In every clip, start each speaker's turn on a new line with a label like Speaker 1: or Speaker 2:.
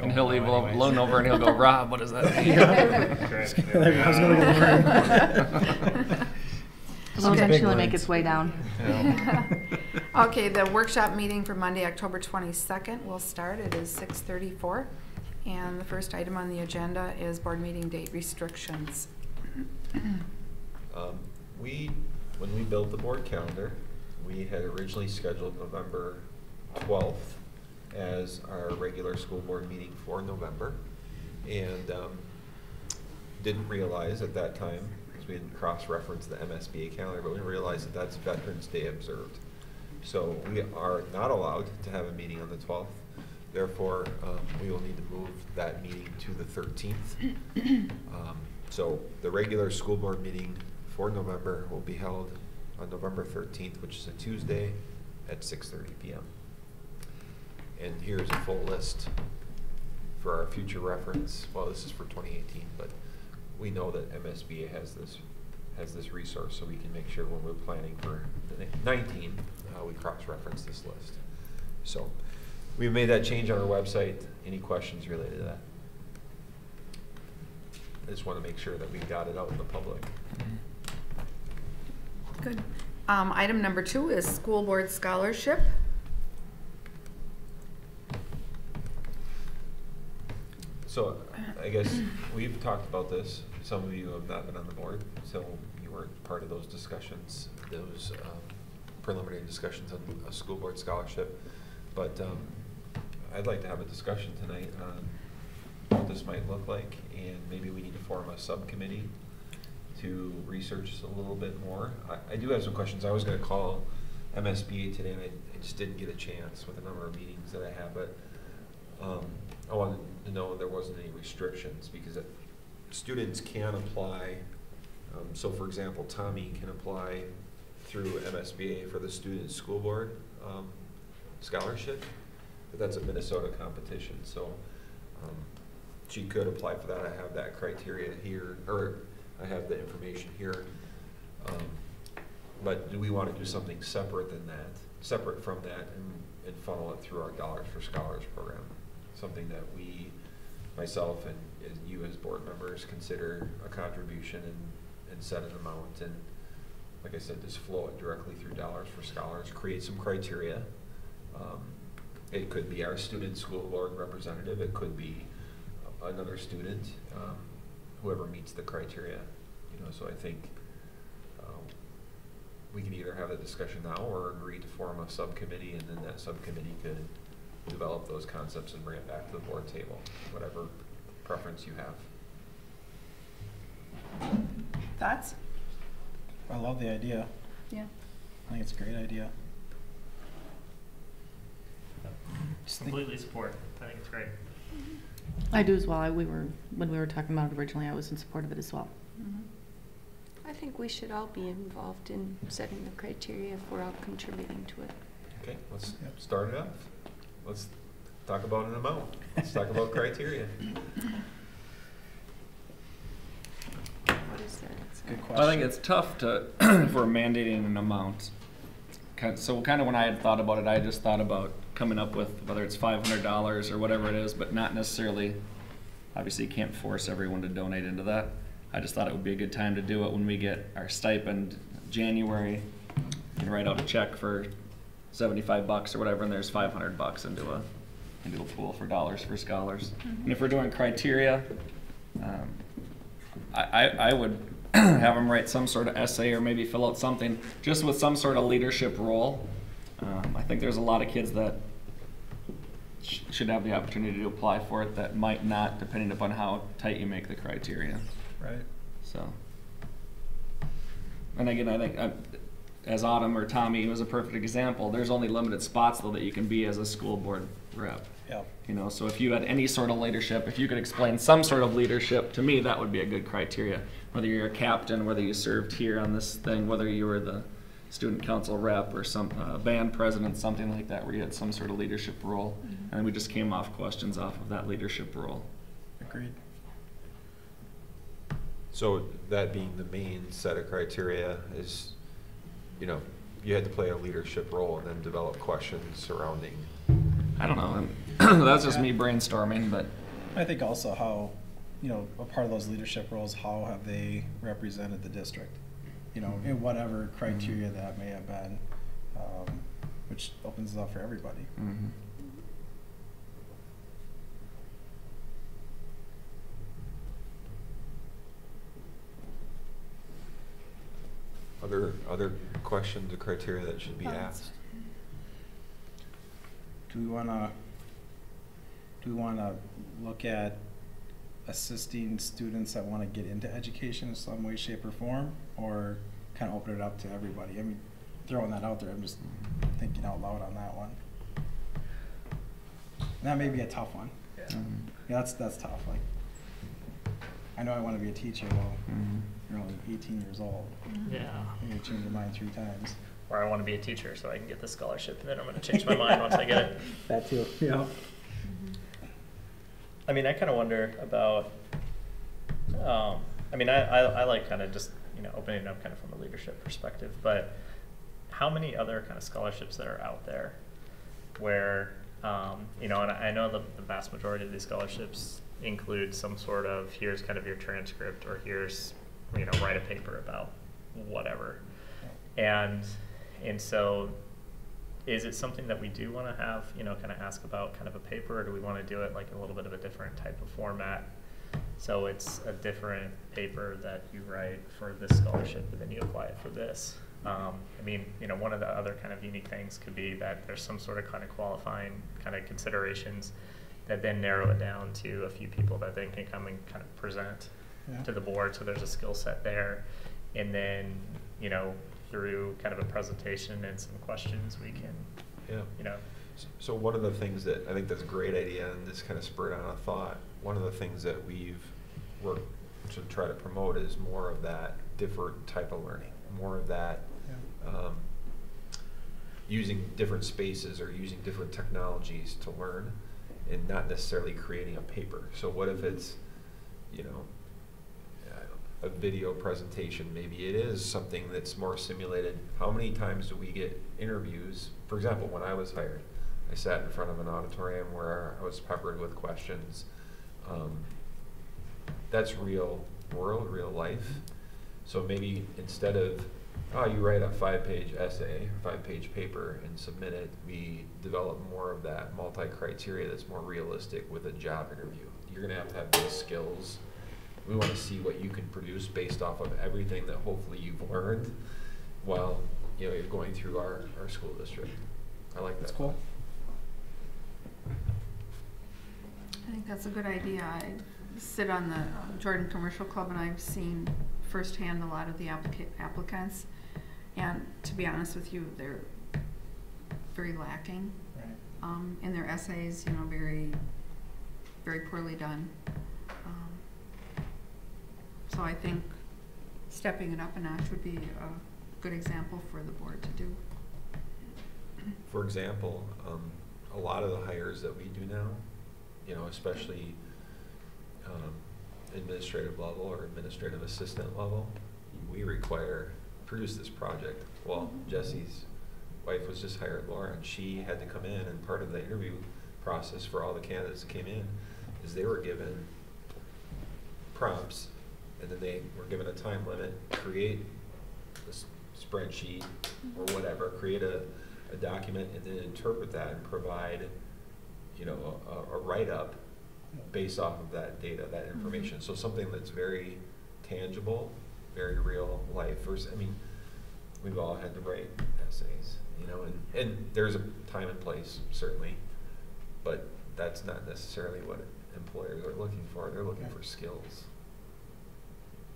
Speaker 1: And he'll leave a loan over and he'll go, Rob, what does that mean?
Speaker 2: I was going to go
Speaker 3: It'll eventually make its way down.
Speaker 1: Yeah.
Speaker 4: Okay, the workshop meeting for Monday, October 22nd will start. It is 6:34. And the first item on the agenda is board meeting date restrictions.
Speaker 5: When we built the board calendar, we had originally scheduled November 12th as our regular school board meeting for November, and didn't realize at that time, because we didn't cross-reference the MSBA calendar, but we realized that that's Veterans Day observed. So we are not allowed to have a meeting on the 12th. Therefore, we will need to move that meeting to the 13th. So the regular school board meeting for November will be held on November 13th, which is a Tuesday at 6:30 p.m. And here's a full list for our future reference. Well, this is for 2018, but we know that MSBA has this resource, so we can make sure when we're planning for the 19, we cross-reference this list. So we've made that change on our website. Any questions related to that? I just want to make sure that we got it out in the public.
Speaker 4: Good. Item number 2 is school board scholarship.
Speaker 5: So I guess we've talked about this. Some of you have not been on the board, so you weren't part of those discussions, those preliminary discussions on a school board scholarship. But I'd like to have a discussion tonight on what this might look like, and maybe we need to form a subcommittee to research this a little bit more. I do have some questions. I was going to call MSBA today, and I just didn't get a chance with the number of meetings that I have, but I wanted to know if there wasn't any restrictions, because students can apply. So for example, Tommy can apply through MSBA for the student school board scholarship, but that's a Minnesota competition. So she could apply for that. I have that criteria here, or I have the information here. But do we want to do something separate than that, separate from that, and funnel it through our Dollars for Scholars program? Something that we, myself and you as board members, consider a contribution and set an amount, and like I said, just flow it directly through Dollars for Scholars, create some criteria. It could be our student school board representative, it could be another student, whoever meets the criteria. So I think we can either have a discussion now or agree to form a subcommittee, and then that subcommittee could develop those concepts and bring it back to the board table, whatever preference you have.
Speaker 4: Thoughts?
Speaker 2: I love the idea.
Speaker 4: Yeah.
Speaker 2: I think it's a great idea.
Speaker 6: Completely support. I think it's great.
Speaker 3: I do as well. When we were talking about it originally, I was in support of it as well.
Speaker 4: Mm-hmm.
Speaker 7: I think we should all be involved in setting the criteria if we're all contributing to it.
Speaker 5: Okay, let's start it off. Let's talk about an amount. Let's talk about criteria.
Speaker 7: What is that?
Speaker 2: Good question.
Speaker 1: Well, I think it's tough to if we're mandating an amount. So kind of when I had thought about it, I just thought about coming up with whether it's $500 or whatever it is, but not necessarily, obviously you can't force everyone to donate into that. I just thought it would be a good time to do it when we get our stipend January. You can write out a check for $75 or whatever, and there's $500 into a pool for Dollars for Scholars.
Speaker 4: Mm-hmm.
Speaker 1: And if we're doing criteria, I would have them write some sort of essay or maybe fill out something just with some sort of leadership role. I think there's a lot of kids that should have the opportunity to apply for it that might not, depending upon how tight you make the criteria.
Speaker 2: Right.
Speaker 1: So, and again, I think as Autumn or Tommy was a perfect example, there's only limited spots though that you can be as a school board rep.
Speaker 2: Yeah.
Speaker 1: So if you had any sort of leadership, if you could explain some sort of leadership, to me that would be a good criteria. Whether you're a captain, whether you served here on this thing, whether you were the student council rep or some band president, something like that, where you had some sort of leadership role. Mm-hmm. And we just came off questions off of that leadership role.
Speaker 2: Agreed.
Speaker 5: So that being the main set of criteria is, you had to play a leadership role and then develop questions surrounding
Speaker 1: I don't know. That's just me brainstorming, but
Speaker 2: I think also how, a part of those leadership roles, how have they represented the district? In whatever criteria that may have been, which opens it up for everybody.
Speaker 1: mhm.
Speaker 5: Other questions or criteria that should be asked?
Speaker 2: Do we wanna look at assisting students that wanna get into education in some way, shape, or form, or kinda open it up to everybody? I mean, throwing that out there, I'm just thinking out loud on that one. That may be a tough one.
Speaker 1: Mhm.
Speaker 2: Yeah, that's tough. Like, I know I wanna be a teacher. Well,
Speaker 1: Mhm.
Speaker 2: you're only 18 years old.
Speaker 6: Yeah.
Speaker 2: You change your mind 3 times.
Speaker 6: Or I want to be a teacher so I can get the scholarship, and then I'm going to change my mind once I get it.
Speaker 2: That too. Yeah.
Speaker 6: I mean, I kind of wonder about, I mean, I like kind of just, opening it up kind of from a leadership perspective, but how many other kind of scholarships that are out there where, and I know the vast majority of these scholarships include some sort of, here's kind of your transcript, or here's, write a paper about whatever. And so is it something that we do want to have, kind of ask about kind of a paper, or do we want to do it like a little bit of a different type of format? So it's a different paper that you write for this scholarship, but then you apply it for this. I mean, one of the other kind of unique things could be that there's some sort of kind of qualifying kind of considerations that then narrow it down to a few people that then can come and kind of present to the board. So there's a skill set there. And then, through kind of a presentation and some questions, we can,
Speaker 5: So one of the things that I think that's a great idea, and this kind of spurred on a thought, one of the things that we've worked to try to promote is more of that different type of learning, more of that using different spaces or using different technologies to learn, and not necessarily creating a paper. So what if it's, a video presentation? Maybe it is something that's more simulated. How many times do we get interviews? For example, when I was hired, I sat in front of an auditorium where I was peppered with questions. That's real world, real life. So maybe instead of, you write a 5-page essay, 5-page paper and submit it, we develop more of that multi-criteria that's more realistic with a job interview. You're gonna have to have these skills. We want to see what you can produce based off of everything that hopefully you've learned while you're going through our school district. I like that.
Speaker 2: That's cool.
Speaker 4: I think that's a good idea. I sit on the Jordan Commercial Club, and I've seen firsthand a lot of the applicants. And to be honest with you, they're very lacking in their essays. Very, very poorly done. So I think stepping it up a notch would be a good example for the board to do.
Speaker 5: For example, a lot of the hires that we do now, especially administrative level or administrative assistant level, we require produce this project. Well, Jesse's wife was just hired, Laura, and she had to come in, and part of the interview process for all the candidates that came in is they were given prompts, and then they were given a time limit, create a spreadsheet or whatever, create a document, and then interpret that and provide, a write-up based off of that data, that information. Mm-hmm. So something that's very tangible, very real life. I mean, we've all had to write essays, and there's a time and place, certainly, but that's not necessarily what employers are looking for. They're looking for skills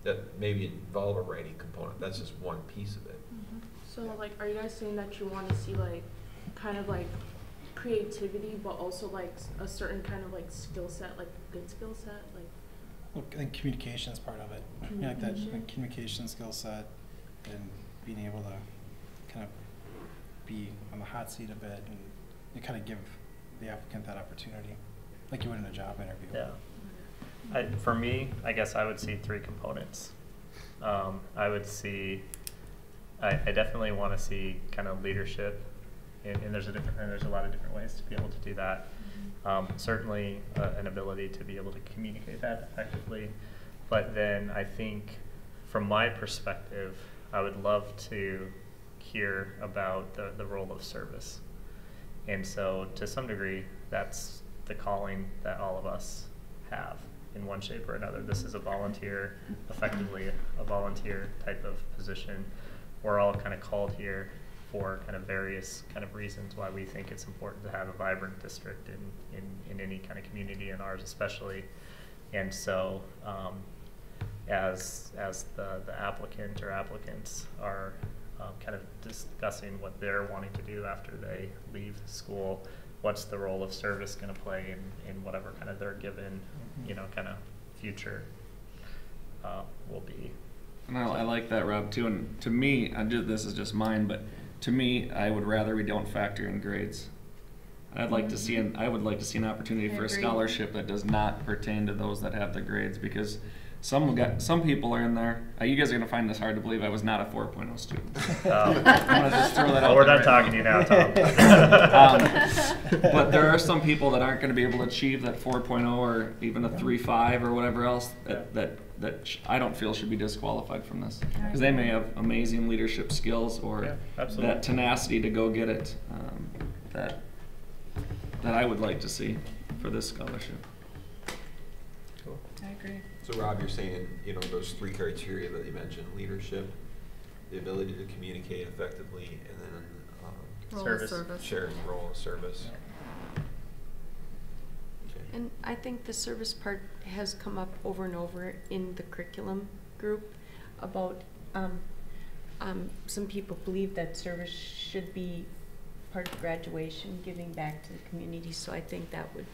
Speaker 5: that maybe involve a writing component. That's just one piece of it.
Speaker 8: Mm-hmm. So, are you guys saying that you want to see, kind of creativity, but also, a certain kind of, skill set, good skill set?
Speaker 2: Well, I think communication is part of it. That communication skill set, and being able to kind of be on the hot seat a bit, and you kind of give the applicant that opportunity, like you would in a job interview.
Speaker 6: Yeah. For me, I guess I would see 3 components. I definitely want to see kind of leadership and there's a lot of different ways to be able to do that. Certainly an ability to be able to communicate that effectively, but then I think from my perspective, I would love to hear about the role of service. And so to some degree, that's the calling that all of us have in one shape or another. This is a volunteer, effectively a volunteer type of position. We're all kind of called here for kind of various kind of reasons why we think it's important to have a vibrant district in any kind of community, in ours especially. And so as the applicant or applicants are kind of discussing what they're wanting to do after they leave school, what's the role of service going to play in whatever kind of their given, kind of future will be.
Speaker 1: And I like that, Rob, too. And to me, this is just mine, but to me, I would rather we don't factor in grades. I would like to see an opportunity for a scholarship that does not pertain to those that have the grades, because some people are in there. You guys are gonna find this hard to believe. I was not a 4.0 student. I'm gonna just throw that out.
Speaker 6: We're
Speaker 1: there
Speaker 6: not talking to you now, Tom.
Speaker 1: But there are some people that aren't going to be able to achieve that 4.0 or even a 3.5 or whatever else that I don't feel should be disqualified from this, because they may have amazing leadership skills or that tenacity to go get it that I would like to see for this scholarship.
Speaker 5: Cool.
Speaker 4: I agree.
Speaker 5: So Rob, you're saying, those 3 criteria that you mentioned: leadership, the ability to communicate effectively, and then
Speaker 6: Service.
Speaker 5: sharing role of service. Okay.
Speaker 7: And I think the service part has come up over and over in the curriculum group about some people believe that service should be part of graduation, giving back to the community. So I think that would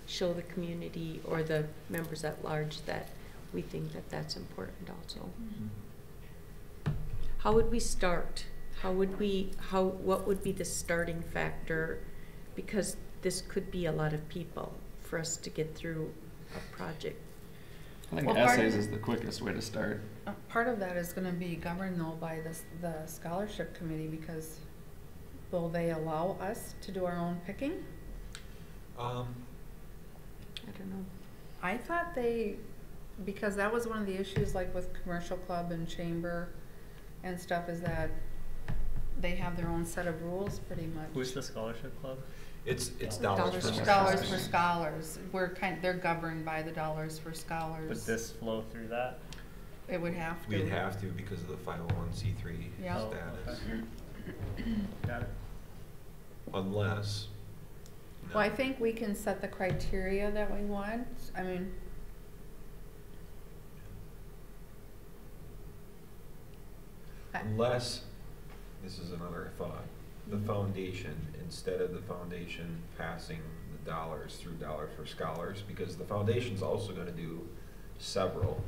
Speaker 7: show the community or the members at large that we think that that's important also.
Speaker 5: Mm-hmm.
Speaker 7: How would we start? What would be the starting factor? Because this could be a lot of people for us to get through a project.
Speaker 1: I think
Speaker 4: Well,
Speaker 1: essays is the quickest way to start.
Speaker 4: Part of that is going to be governed though by the scholarship committee, because will they allow us to do our own picking?
Speaker 7: I don't know.
Speaker 4: I thought because that was one of the issues, like with commercial club and chamber and stuff, is that they have their own set of rules pretty much.
Speaker 6: Who's the scholarship club?
Speaker 5: It's
Speaker 7: Dollars
Speaker 5: dollars
Speaker 7: for
Speaker 4: Dollars for scholars. They're governed by the Dollars for Scholars.
Speaker 6: Would this flow through that?
Speaker 4: It would have to.
Speaker 5: We'd have to, because of the 501c3
Speaker 4: Yeah.
Speaker 6: Oh,
Speaker 5: status.
Speaker 6: okay. Got it.
Speaker 5: Unless.
Speaker 4: Well, I think we can set the criteria that we want. I mean,
Speaker 5: Unless, this is another thought, the foundation, instead of the foundation passing the dollars through Dollars for Scholars, because the foundation's also gonna do several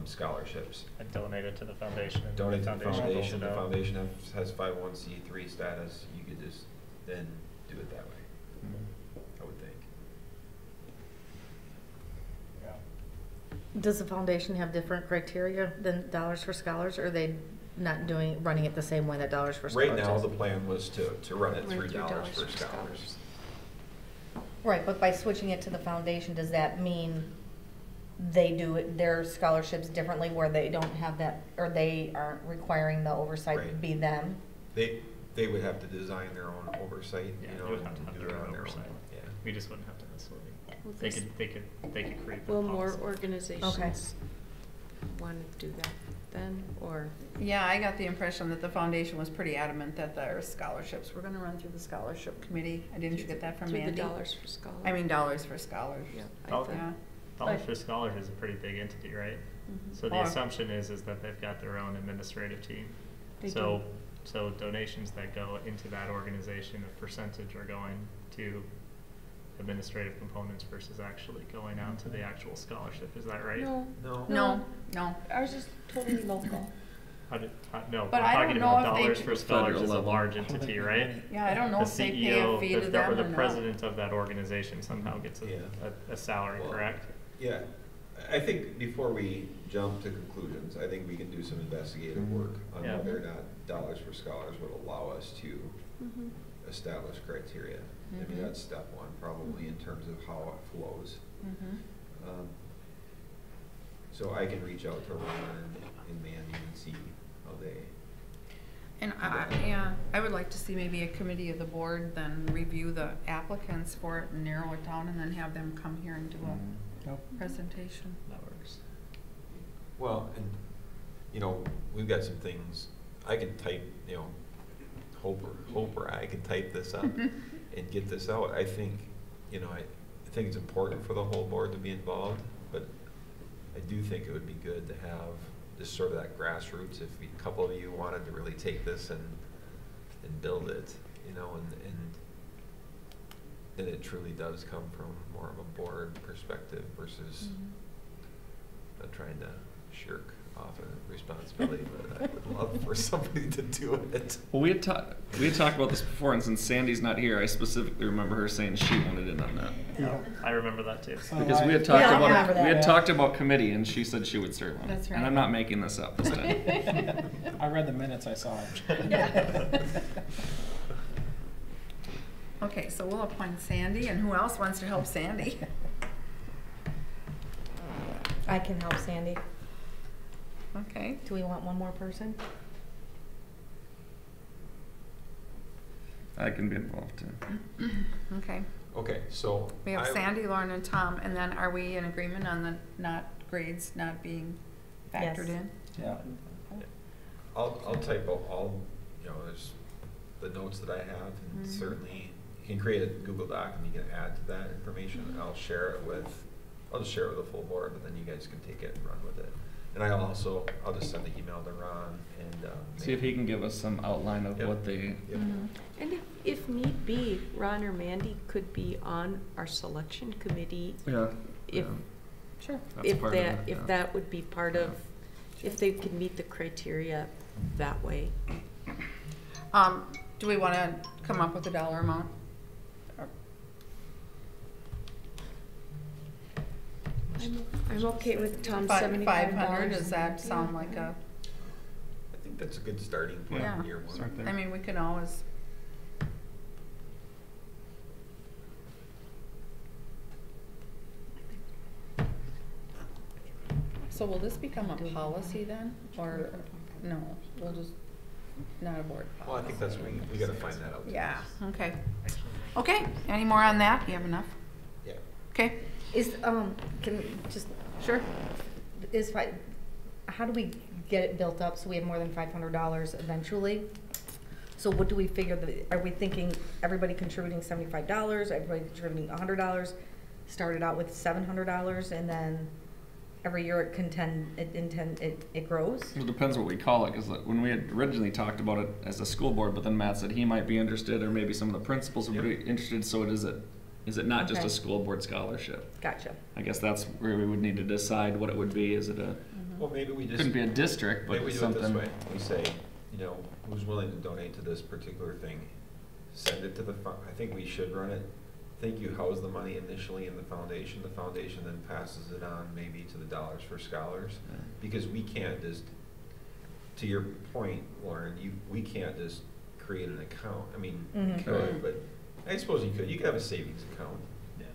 Speaker 5: scholarships.
Speaker 6: I donated to the foundation. And
Speaker 5: Donate to the
Speaker 6: goes
Speaker 5: foundation, the
Speaker 6: out.
Speaker 5: foundation has 501c3 status, you could just then do it that way, I would think.
Speaker 9: Does the foundation have different criteria than Dollars for Scholars, or are they not running it the same way that Dollars for Scholars
Speaker 5: Right now,
Speaker 9: is?
Speaker 5: the plan was to run it through
Speaker 7: Right through
Speaker 5: Dollars for Scholars.
Speaker 9: Right, but by switching it to the foundation, does that mean they do their scholarships differently, where they don't have that, or they aren't requiring the oversight to
Speaker 5: Right.
Speaker 9: be them?
Speaker 5: They would have to design their own oversight,
Speaker 6: Yeah,
Speaker 5: you
Speaker 6: they
Speaker 5: know,
Speaker 6: would have to
Speaker 5: and
Speaker 6: have
Speaker 5: do
Speaker 6: their
Speaker 5: it
Speaker 6: own
Speaker 5: on their own.
Speaker 6: oversight.
Speaker 5: Yeah.
Speaker 6: We just wouldn't have to necessarily.
Speaker 7: Well,
Speaker 6: They
Speaker 7: this-
Speaker 6: could create the
Speaker 7: Will more
Speaker 6: policy.
Speaker 7: organizations want to do that then, or?
Speaker 4: yeah, I got the impression that the foundation was pretty adamant that their scholarships were gonna run through the scholarship committee. Didn't you get that from
Speaker 7: Through the
Speaker 4: Mandy?
Speaker 7: Dollars for Scholars?
Speaker 4: I mean, Dollars for Scholars.
Speaker 7: Yeah, I
Speaker 6: Dollars-
Speaker 7: thought.
Speaker 4: Yeah.
Speaker 6: Dollars for Scholars is a pretty big entity, right?
Speaker 7: Mhm.
Speaker 6: So the
Speaker 4: Or-
Speaker 6: assumption is that they've got their own administrative team.
Speaker 7: They
Speaker 6: So donations that go into that organization, a percentage are going to administrative components versus actually going out to the actual scholarship. Is that right?
Speaker 7: No,
Speaker 5: No.
Speaker 4: No.
Speaker 7: ours is totally local.
Speaker 6: No,
Speaker 4: But I
Speaker 6: I'm
Speaker 4: don't
Speaker 6: talking
Speaker 4: know
Speaker 6: about
Speaker 4: if they
Speaker 6: Dollars
Speaker 4: do-
Speaker 6: for Scholars
Speaker 1: Federal
Speaker 6: is a
Speaker 1: level.
Speaker 6: large entity, right?
Speaker 4: Yeah, I don't know
Speaker 6: The
Speaker 4: if they pay a
Speaker 6: CEO,
Speaker 4: fee to
Speaker 6: or
Speaker 4: them
Speaker 6: the
Speaker 4: or not.
Speaker 6: president of that organization somehow gets a salary,
Speaker 5: Well,
Speaker 6: correct?
Speaker 5: Yeah, I think before we jump to conclusions, I think we can do some investigative work on
Speaker 6: Yeah.
Speaker 5: whether or not Dollars for Scholars would allow us to
Speaker 7: Mhm.
Speaker 5: established criteria. I mean, that's step one, probably, in terms of how it flows. So I can reach out to Ron and Mandy and see how they.
Speaker 4: And I would like to see maybe a committee of the board then review the applicants for it and narrow it down, and then have them come here and do a presentation.
Speaker 6: That works.
Speaker 5: Well, and, you know, we've got some things, I can type, you know, Hope I can type this up and get this out. I think, you know, I think it's important for the whole board to be involved, but I do think it would be good to have just sort of that grassroots, if a couple of you wanted to really take this and build it, you know, and then it truly does come from more of a board perspective versus not trying to shirk off a responsibility, but I would love for somebody to do it.
Speaker 1: Well, we had talked about this before, and since Sandy's not here, I specifically remember her saying she wanted in on that.
Speaker 2: Yeah.
Speaker 6: I remember that too.
Speaker 1: Because we had talked
Speaker 9: Yeah, I
Speaker 1: about
Speaker 9: remember that.
Speaker 1: we had talked about committee, and she said she would serve on it.
Speaker 4: That's right.
Speaker 1: And I'm not making this up this time.
Speaker 2: I read the minutes, I saw it.
Speaker 4: Okay, so we'll appoint Sandy, and who else wants to help Sandy?
Speaker 9: I can help Sandy.
Speaker 4: Okay.
Speaker 9: Do we want one more person?
Speaker 1: I can be involved too.
Speaker 4: Okay.
Speaker 5: Okay, so.
Speaker 4: We have
Speaker 5: I-
Speaker 4: Sandy, Lauren, and Tom, and then are we in agreement on the grades not being factored
Speaker 9: Yes.
Speaker 4: in?
Speaker 2: Yeah.
Speaker 5: I'll type out all, you know, there's the notes that I have, and certainly you can create a Google Doc and you can add to that information. And I'll just share it with the full board, but then you guys can take it and run with it. And I'll just send the email to Ron and,
Speaker 1: See if he can give us some outline of
Speaker 5: Yep.
Speaker 1: what they.
Speaker 5: Yep.
Speaker 7: And if need be, Ron or Mandy could be on our selection committee
Speaker 1: Yeah.
Speaker 7: if,
Speaker 4: Sure.
Speaker 1: That's
Speaker 7: if
Speaker 1: part of
Speaker 7: that,
Speaker 1: it,
Speaker 7: if
Speaker 1: yeah.
Speaker 7: that would be part of, if they could meet the criteria that way.
Speaker 4: Do we want to come up with a dollar amount?
Speaker 7: I'm okay with Tom's $75.
Speaker 4: 500, does that sound like a,
Speaker 5: I think that's a good starting point
Speaker 4: Yeah.
Speaker 5: in year one.
Speaker 1: Start there.
Speaker 4: I mean, we can always. So will this become a policy then, or no, we'll just, not a board policy?
Speaker 5: Well, I think that's, we gotta find that out.
Speaker 4: Yeah, okay. Okay, any more on that? You have enough?
Speaker 5: Yeah.
Speaker 4: Okay,
Speaker 9: Is, can, just,
Speaker 4: sure.
Speaker 9: how do we get it built up so we have more than $500 eventually? So what do we figure, are we thinking everybody contributing $75, everybody contributing $100, started out with $700, and then every year it grows?
Speaker 1: It depends what we call it, because when we had originally talked about it as a school board, but then Matt said he might be interested, or maybe some of the principals would be interested, so is it not just
Speaker 9: Okay.
Speaker 1: a school board scholarship?
Speaker 9: Gotcha.
Speaker 1: I guess that's where we would need to decide what it would be. Is it a,
Speaker 5: Well, maybe we just.
Speaker 1: couldn't be a district, but
Speaker 5: Maybe we do it
Speaker 1: something.
Speaker 5: this way. We say, you know, who's willing to donate to this particular thing? Send it to the, I think we should run it. I think you house the money initially in the foundation. The foundation then passes it on maybe to the Dollars for Scholars.
Speaker 1: Yeah.
Speaker 5: Because we can't just, to your point, Lauren, we can't just create an account. I mean, you
Speaker 9: Mhm.
Speaker 5: could, but I suppose you could. You could have a savings account.
Speaker 6: Yeah.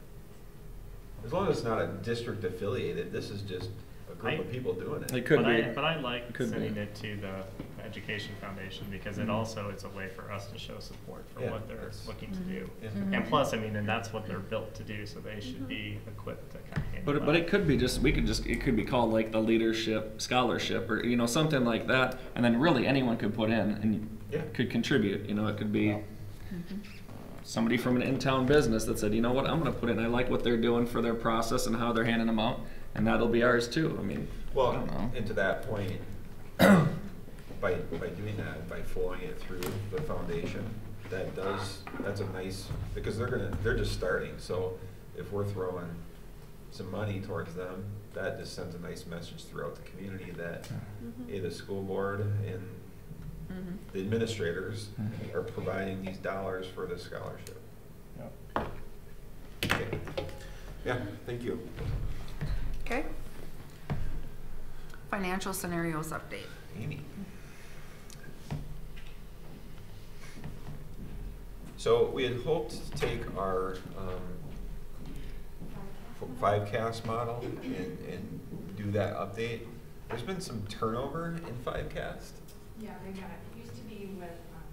Speaker 5: As long as it's not a district affiliated, this is just a group of people doing it.
Speaker 1: It could
Speaker 6: but
Speaker 1: be.
Speaker 6: But I like
Speaker 1: Could be.
Speaker 6: sending it to the Education Foundation because it also is a way for us to show support for
Speaker 5: Yeah,
Speaker 6: what they're
Speaker 5: that's-
Speaker 6: looking to do.
Speaker 5: Yeah.
Speaker 6: And plus, I mean, and that's what they're built to do, so they should be equipped to kind of handle that.
Speaker 1: But it could be it could be called like the leadership scholarship, or something like that, and then really anyone could put in and
Speaker 5: Yeah.
Speaker 1: could contribute. It could be somebody from an in-town business that said, you know what, I'm going to put in. I like what they're doing for their process and how they're handing them out, and that'll be ours too. I mean, I
Speaker 5: Well,
Speaker 1: don't know.
Speaker 5: and to that point, by doing that, by flowing it through the foundation, that's a nice, because they're just starting, so if we're throwing some money towards them, that just sends a nice message throughout the community that, hey, the school board and the administrators are providing these dollars for the scholarship.
Speaker 2: Yep.
Speaker 5: Okay. Yeah, thank you.
Speaker 4: Okay. Financial scenarios update.
Speaker 5: Amy. So we had hoped to take our 5CAST model and do that update. There's been some turnover in 5CAST.
Speaker 10: Yeah, they got it. It used to be with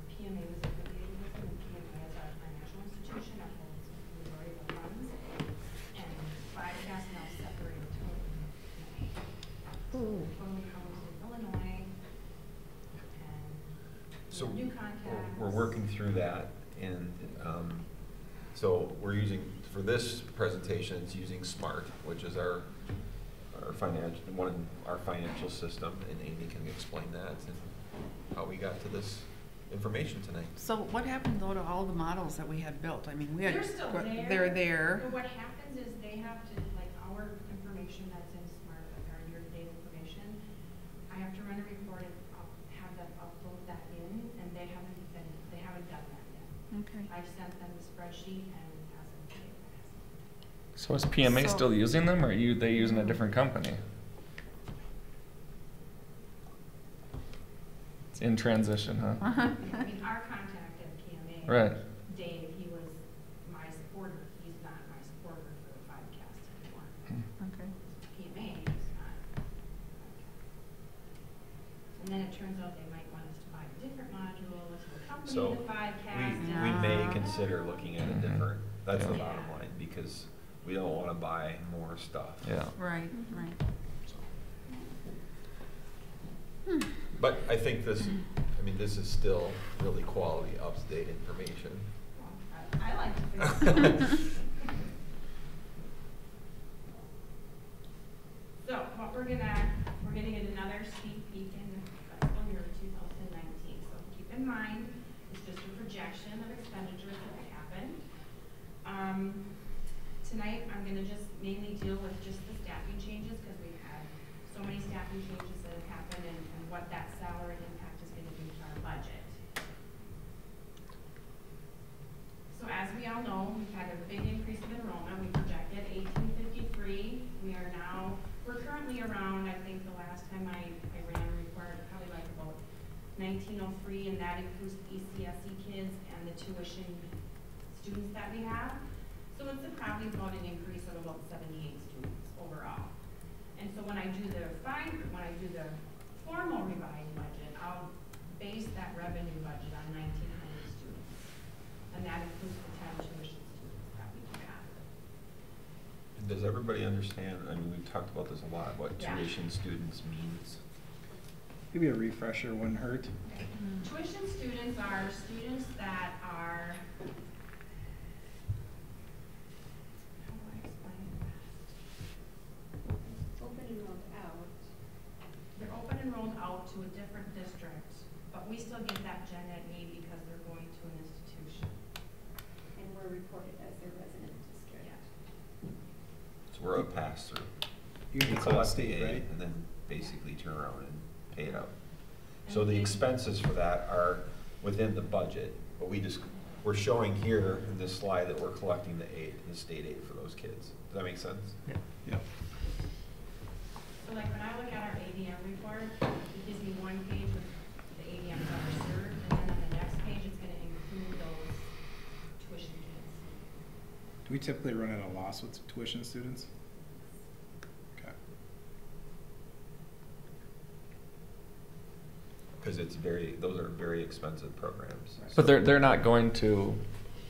Speaker 10: PMA was affiliated with them, and PMA is our financial institution that holds the majority of the funds. And 5CAST now separated totally.
Speaker 3: Ooh.
Speaker 10: Totally housed in Illinois. And
Speaker 5: So
Speaker 10: new contacts.
Speaker 5: we're working through that, and so we're using, for this presentation, it's using SMART, which is our financial system, and Amy can explain that and how we got to this information tonight.
Speaker 4: So what happened though to all the models that we had built? I mean, we had.
Speaker 10: They're still there.
Speaker 4: They're there.
Speaker 10: But what happens is they have to, like our information that's in SMART, like our year-to-date information, I have to run a report and have them upload that in, and they haven't done that yet.
Speaker 4: Okay.
Speaker 10: I've sent them the spreadsheet and it hasn't been.
Speaker 1: So is PMA
Speaker 4: So-
Speaker 1: still using them, or are they using a different company? It's in transition, huh?
Speaker 10: I mean, our contact at PMA.
Speaker 1: Right.
Speaker 10: Dave, he was my supporter. He's not my supporter for the 5CAST anymore.
Speaker 4: Okay.
Speaker 10: PMA is not. And then it turns out they might want us to buy a different module to accompany
Speaker 5: So
Speaker 10: the 5CAST.
Speaker 5: we may consider looking at a different, that's the
Speaker 1: Yeah.
Speaker 5: bottom line, because we don't want to buy more stuff.
Speaker 1: Yeah.
Speaker 4: Right, right.
Speaker 5: But I think this is still really quality, up-to-date information.
Speaker 10: I like to think so. So what we're gonna get another sneak peek in fiscal year 2019. So keep in mind, it's just a projection of expenditures that will happen. Tonight, I'm gonna just mainly deal with just the staffing changes because we've had so many staffing changes that have happened and what that salary impact is gonna do to our budget. So as we all know, we've had a big increase in enrollment. We projected 1853. We're currently around, I think the last time I ran a report, probably like about 1903, and that includes the ECSE kids and the tuition students that we have. So it's probably about an increase of about 78 students overall. And so when I do the formal revised budget, I'll base that revenue budget on 1,900 students. And that includes the 10 tuition students that we do have.
Speaker 5: Does everybody understand, I mean, we've talked about this a lot, what
Speaker 10: Yeah.
Speaker 5: tuition students means?
Speaker 2: Maybe a refresher wouldn't hurt.
Speaker 10: Tuition students are students that are, how do I explain that?
Speaker 11: Open enrolled out.
Speaker 10: They're open enrolled out to a different district, but we still get that gen ed aid because they're going to an institution.
Speaker 11: And we're reported as their resident district.
Speaker 10: Yeah.
Speaker 5: So we're a pass-through.
Speaker 2: You
Speaker 5: We
Speaker 2: can call
Speaker 5: collect the
Speaker 2: state,
Speaker 5: aid
Speaker 2: right?
Speaker 5: and then basically turn around and pay it out. So the expenses for that are within the budget, but we're showing here in this slide that we're collecting the aid, the state aid for those kids. Does that make sense?
Speaker 1: Yeah.
Speaker 2: Yep.
Speaker 10: So like when I look at our ADM report, it gives me one page with the ADMs that are served, and then on the next page, it's gonna include those tuition kids.
Speaker 2: Do we typically run at a loss with tuition students? Okay.
Speaker 5: Because those are very expensive programs.
Speaker 1: But they're not going to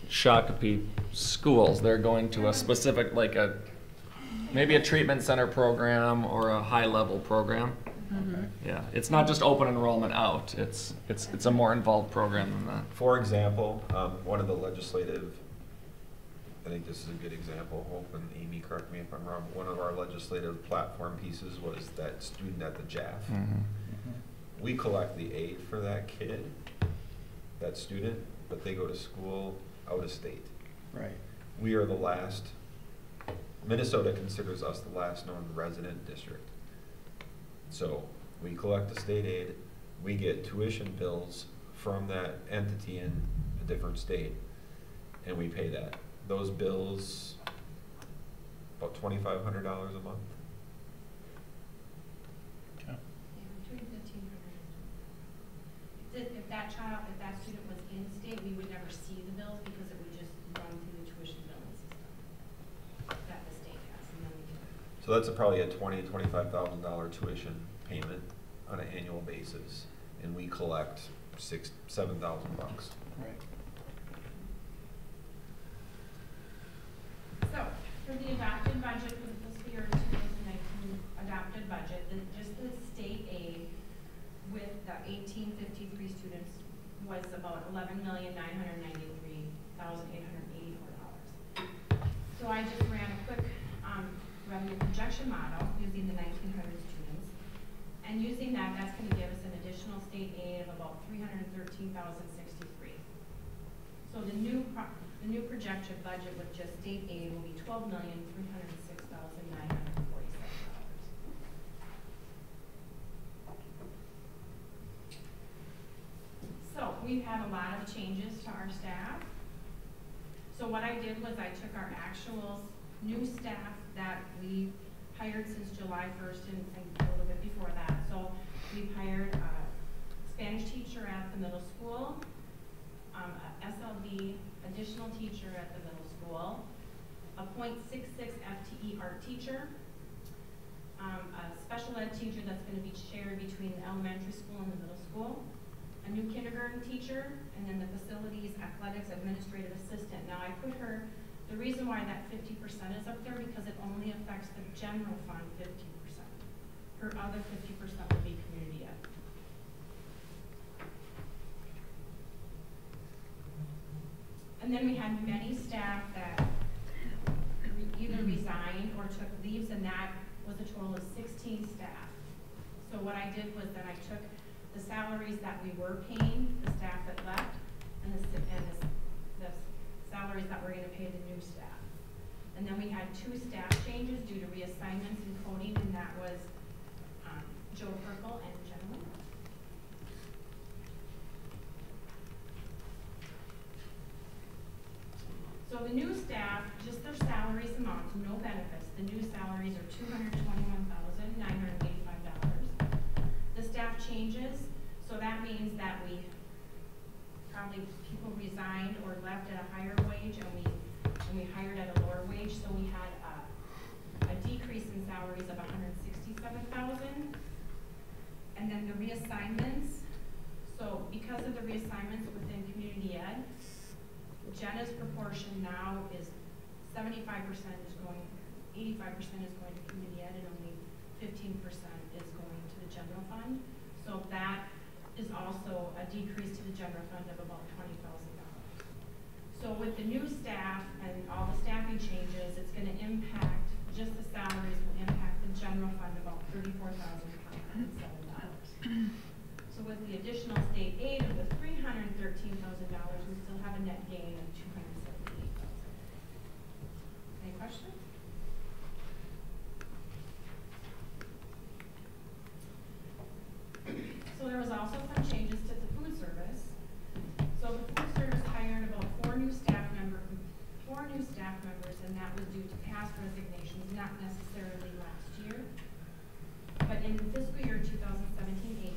Speaker 1: Shakopee schools. They're going to a specific, like maybe a treatment center program or a high level program.
Speaker 2: Okay.
Speaker 1: Yeah, it's not just open enrollment out. It's a more involved program than that.
Speaker 5: For example, one of the legislative, I think this is a good example, Hope and Amy, correct me if I'm wrong, but one of our legislative platform pieces was that student at the JAF.
Speaker 1: Mhm.
Speaker 5: We collect the aid for that kid, that student, but they go to school out of state.
Speaker 2: Right.
Speaker 5: We are the last, Minnesota considers us the last known resident district. So we collect the state aid, we get tuition bills from that entity in a different state, and we pay that. Those bills, about $2,500 a month.
Speaker 2: Okay.
Speaker 10: Yeah, between 1,500. If that child, if that student was in state, we would never see the bills because it would just run through the tuition billing system that the state has, and then we can.
Speaker 5: So that's probably a $25,000 tuition payment on an annual basis, and we collect $7,000.
Speaker 2: Right.
Speaker 10: So, for the adopted budget for the fiscal year 2019 adopted budget, just the state aid with the 1853 students was about $11,993,884. So I just ran a quick revenue projection model using the 1900 students, and using that, that's going to give us an additional state aid of about $313,063. So the new projected budget with just state aid will be $12,306,947. So we've had a lot of changes to our staff. So what I did was I took our actual new staff that we hired since July 1st and a little bit before that. So we've hired a Spanish teacher at the middle school, a SLD additional teacher at the middle school, a .66 FTE art teacher, a special ed teacher that's going to be shared between the elementary school and the middle school, a new kindergarten teacher, and then the facilities athletics administrative assistant. Now I put her, the reason why that 50% is up there because it only affects the general fund 50%. Her other 50% will be community ed. And then we had many staff that either resigned or took leaves, and that was a total of 16 staff. So what I did was that I took the salaries that we were paying, the staff that left, and the salaries that we're going to pay the new staff. And then we had 2 staff changes due to reassignments and coding, and that was Joe Perkle and Jen Wynn. So the new staff, just their salaries amount, no benefits. The new salaries are $221,985. The staff changes, so that means that we probably people resigned or left at a higher wage, and we hired at a lower wage. So we had a decrease in salaries of $167,000, and then the reassignments. So because of the reassignments within community ed, Jenna's proportion now is 75% is going, 85% is going to community ed, and only 15% is going to the general fund. So that is also a decrease to the general fund of about $20,000. So with the new staff and all the staffing changes, it's going to impact, just the salaries will impact the general fund about $34,507. So with the additional state aid of the $313,000, we still have a net gain of $278,000. Any questions? So there was also some changes to the food service. So the food service hired about 4 new staff members, and that was due to past resignations, not necessarily last year. But in the fiscal year 2017-18,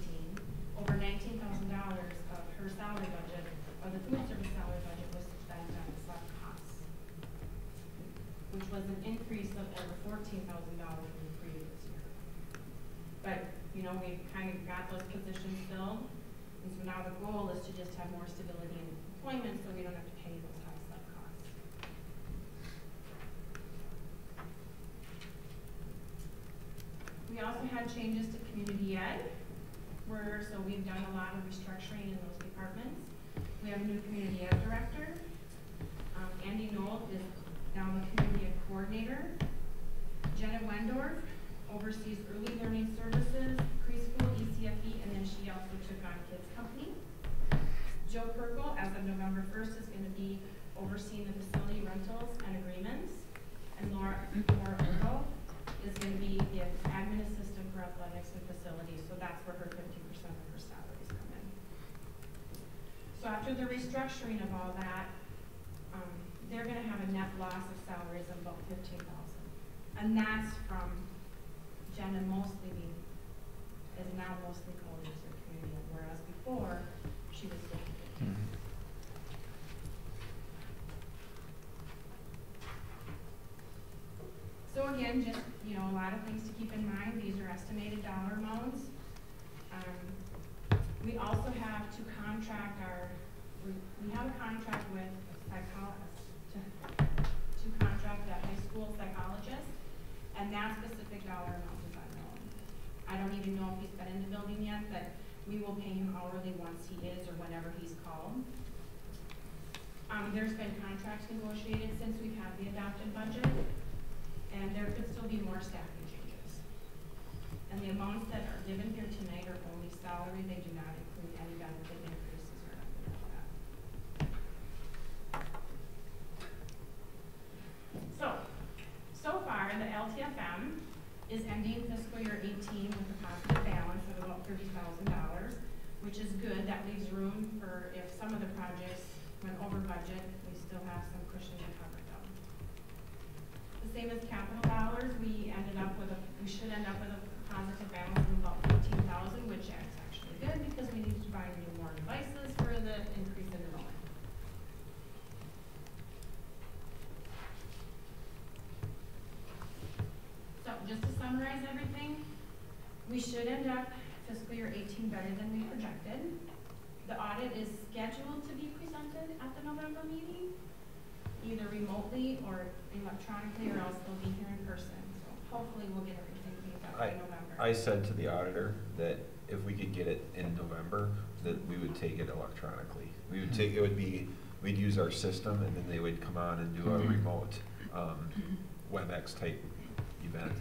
Speaker 10: over $19,000 of her salary budget, or the food service salary budget, was spent on sub costs, which was an increase of over $14,000 from the previous year. But you know, we've kind of got those positions filled, and so now the goal is to just have more stability in employment, so we don't have to pay those high sub costs. We also had changes to community ed, so we've done a lot of restructuring in those departments. We have a new community ed director. Andy Knoll is now the community ed coordinator. Jenna Wendorf oversees early learning services, preschool, ECFE, and then she also took on Kids Company. Joe Perkle, as of November 1st, is going to be overseeing the facility rentals and agreements. And Laura Perkle is going to be the admin assistant for athletics and facilities, so that's where her 50% of her salaries come in. So after the restructuring of all that, they're going to have a net loss of salaries of about $15,000. And that's from Jenna is now mostly called into community, whereas before she she was looking at.
Speaker 1: Mhm.
Speaker 10: So again, just, you know, a lot of things to keep in mind. These are estimated dollar amounts. We also have to contract we have a contract with a psychologist to contract a high school psychologist, and that specific dollar amount is unknown. I don't even know if he's been in the building yet, but we will pay him hourly once he is or whenever he's called. There's been contracts negotiated since we've had the adopted budget, and there could still be more staffing changes. And the amounts that are given here tonight are only salary. They do not include any benefit increases or nothing like that. So far, the LTFM is ending fiscal year 18 with a positive balance of about $30,000, which is good. That leaves room for if some of the projects went over budget, we still have some cushion to cover them. The same as capital dollars, we should end up with a positive balance of about 15,000, which is actually good because we need to buy more devices for the increase in enrollment. So just to summarize everything, we should end up fiscal year 18 better than we projected. The audit is scheduled to be presented at the November meeting, either remotely or electronically, or else they'll be here in person. So hopefully we'll get everything cleaned up by November.
Speaker 5: I said to the auditor that if we could get it in November, that we would take it electronically. We would take, we'd use our system, and then they would come on and do a remote WebEx type event.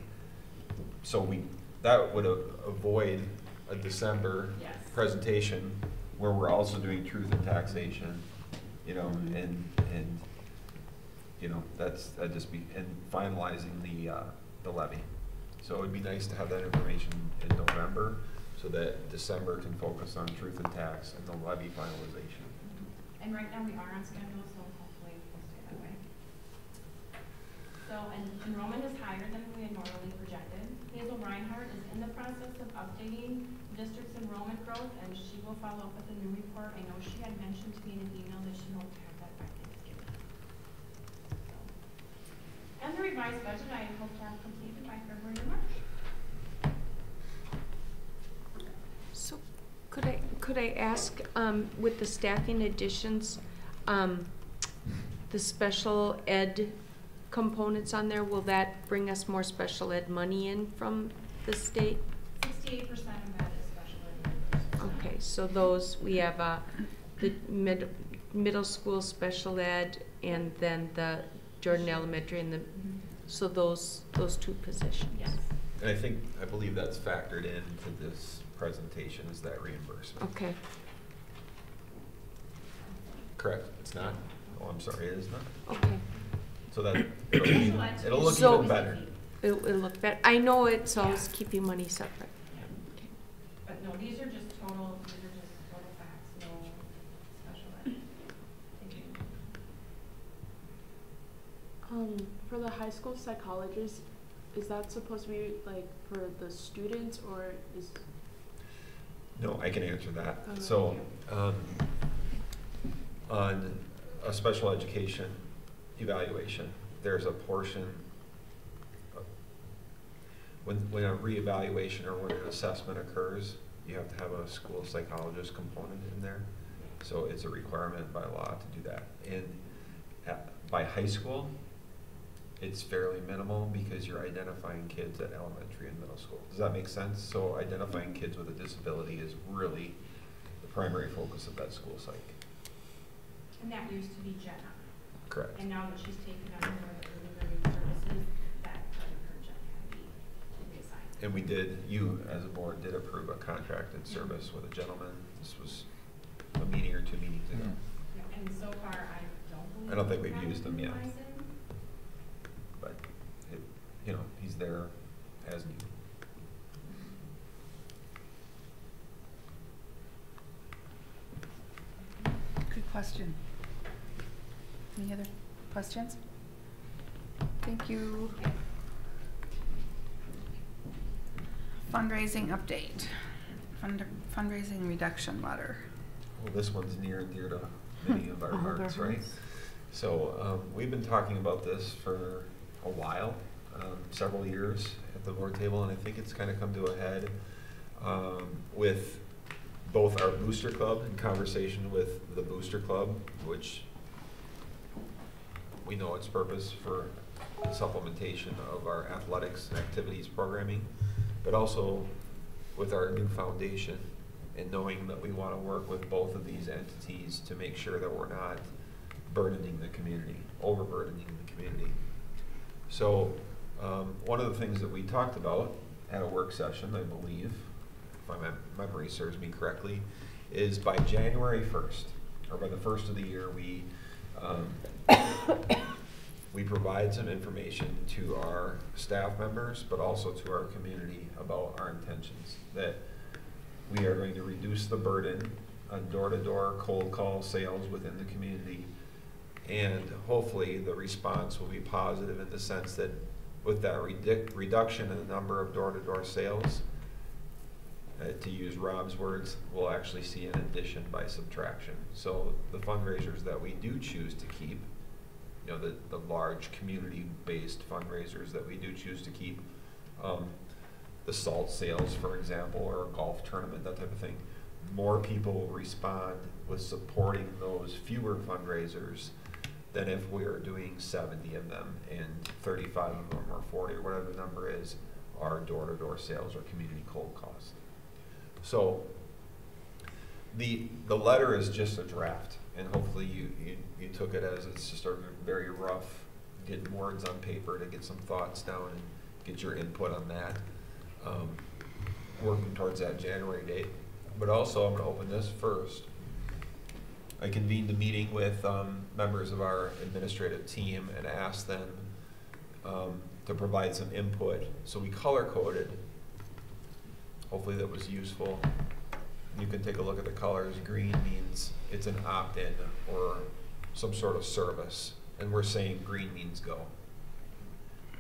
Speaker 5: So that would avoid a December presentation where we're also doing truth and taxation, you know, and you know, that'd just be, and finalizing the levy. So it would be nice to have that information in November so that December can focus on truth and tax and the levy finalization.
Speaker 10: And right now we are on schedule, so hopefully we'll stay that way. So, and enrollment is higher than we had normally projected. Hazel Reinhardt is in the process of updating the district's enrollment growth, and she will follow up with a new report. I know she had mentioned to me in an email that she hoped to have that by Thanksgiving. So, and the revised budget I hope to have completed by February or March.
Speaker 7: So could I ask, with the staffing additions, the special ed components on there, will that bring us more special ed money in from the state?
Speaker 10: 68% of that is special ed.
Speaker 7: Okay, so those, we have the middle school special ed, and then the Jordan Elementary, and the, so those two positions.
Speaker 10: Yes.
Speaker 5: And I believe that's factored into this presentation, is that reimbursement.
Speaker 7: Okay.
Speaker 5: Correct, it's not? Oh, I'm sorry, it is not?
Speaker 7: Okay.
Speaker 5: So that, it'll look
Speaker 7: So-
Speaker 5: even better.
Speaker 7: It'll look better. I know it's always
Speaker 10: Yeah.
Speaker 7: keeping money separate. Okay.
Speaker 10: But no, these are just total facts, no special ed.
Speaker 8: For the high school psychologist, is that supposed to be like for the students, or is?
Speaker 5: No, I can answer that.
Speaker 8: Okay.
Speaker 5: So, on a special education evaluation, there's a portion, when a reevaluation or when an assessment occurs, you have to have a school psychologist component in there. So it's a requirement by law to do that. And by high school, it's fairly minimal because you're identifying kids at elementary and middle school. Does that make sense? So identifying kids with a disability is really the primary focus of that school psych.
Speaker 10: And that used to be Jenna.
Speaker 5: Correct.
Speaker 10: And now that she's taken on more of the early learning services, that part of her Jenna had to be reassigned.
Speaker 5: And we did, you as a board did approve a contracted service with a gentleman. This was a meeting or 2 meetings ago.
Speaker 10: Yeah, and so far, I don't believe.
Speaker 5: I don't think
Speaker 10: we
Speaker 5: we've
Speaker 10: have
Speaker 5: used them yet.
Speaker 10: utilized him.
Speaker 5: But, you know, he's there as needed.
Speaker 12: Good question. Any other questions? Thank you. Fundraising update. Fundraising reduction letter.
Speaker 5: well, this one's near and dear to many of our
Speaker 3: All of our
Speaker 5: hearts, right?
Speaker 3: hearts.
Speaker 5: So we've been talking about this for a while, several years at the board table, and I think it's kind of come to a head with both our booster club, in conversation with the booster club, which we know its purpose for supplementation of our athletics and activities programming, but also with our new foundation, and knowing that we want to work with both of these entities to make sure that we're not burdening the community, overburdening the community. So one of the things that we talked about at a work session, I believe, if my memory serves me correctly, is by January 1st, or by the first of the year, we provide some information to our staff members, but also to our community about our intentions, that we are going to reduce the burden on door-to-door cold call sales within the community, and hopefully the response will be positive in the sense that with that reduction in the number of door-to-door sales, to use Rob's words, we'll actually see an addition by subtraction. So the fundraisers that we do choose to keep, you know, the large community-based fundraisers that we do choose to keep, the salt sales, for example, or a golf tournament, that type of thing, more people will respond with supporting those fewer fundraisers than if we are doing 70 of them and 35 of them or 40 or whatever the number is are door-to-door sales or community cold calls. So the letter is just a draft, and hopefully you took it as it's just a very rough, getting words on paper to get some thoughts down and get your input on that. Working towards that January date. But also, I'm going to open this first. I convened a meeting with members of our administrative team and asked them to provide some input. So we color-coded. Hopefully that was useful. You can take a look at the colors. Green means it's an opt-in or some sort of service. And we're saying green means go.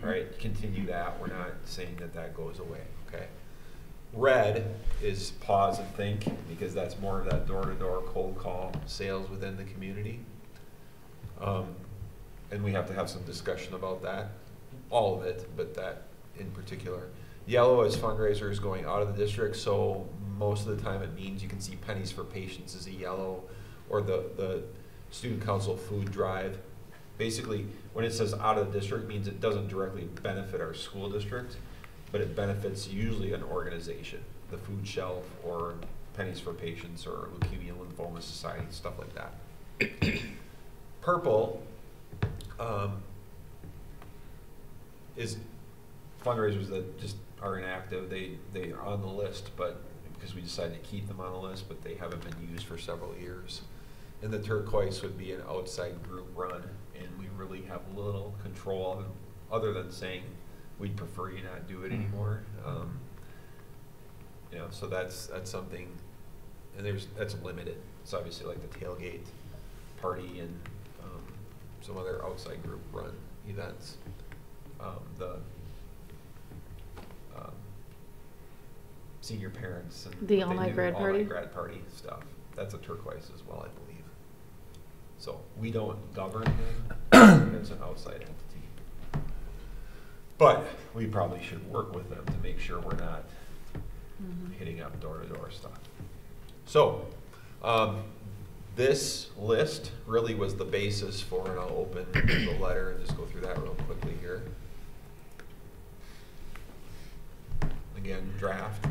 Speaker 5: Right? Continue that. We're not saying that that goes away. Okay? Red is pause and think, because that's more of that door-to-door cold call sales within the community. And we have to have some discussion about that. All of it, but that in particular. Yellow is fundraisers going out of the district, so most of the time it means you can see Pennies for Patients as a yellow, or the student council food drive. Basically, when it says out of the district, it means it doesn't directly benefit our school district, but it benefits usually an organization, the Food Shelf or Pennies for Patients or Leukemia Lymphoma Society, stuff like that. Purple is fundraisers that just are inactive. They are on the list, but because we decided to keep them on the list, but they haven't been used for several years. And the turquoise would be an outside group run, and we really have little control of them, other than saying we'd prefer you not do it anymore. You know, so that's something, and that's limited. It's obviously like the tailgate party and some other outside group run events. The senior parents and
Speaker 3: The
Speaker 5: what they
Speaker 3: all-night
Speaker 5: do,
Speaker 3: grad party?
Speaker 5: all-night grad party stuff. That's a turquoise as well, I believe. So we don't govern them. It's an outside entity. But we probably should work with them to make sure we're not hitting up door-to-door stuff. So this list really was the basis for, and I'll open the letter and just go through that real quickly here. Again, draft.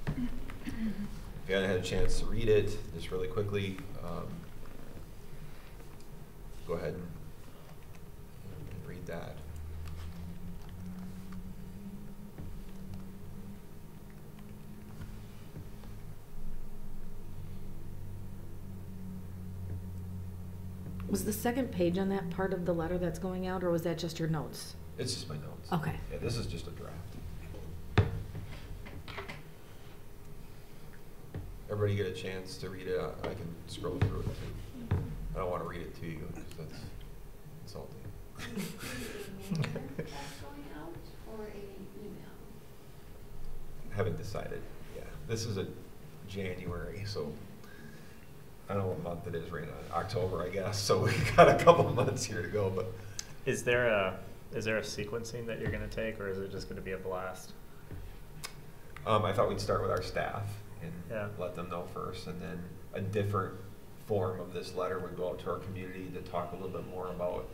Speaker 5: If you haven't had a chance to read it, just really quickly, go ahead and read that.
Speaker 9: Was the second page on that part of the letter that's going out, or was that just your notes?
Speaker 5: It's just my notes.
Speaker 9: Okay.
Speaker 5: Yeah, this is just a draft. Everybody get a chance to read it? I can scroll through it too. I don't want to read it to you because that's insulting.
Speaker 11: That's going out or an email?
Speaker 5: Haven't decided. Yeah, this is a January, so I don't know what month it is right now, October, I guess, so we got a couple months here to go, but.
Speaker 6: Is there a sequencing that you're gonna take, or is it just gonna be a blast?
Speaker 5: I thought we'd start with our staff and
Speaker 6: Yeah.
Speaker 5: let them know first, and then a different form of this letter would go out to our community to talk a little bit more about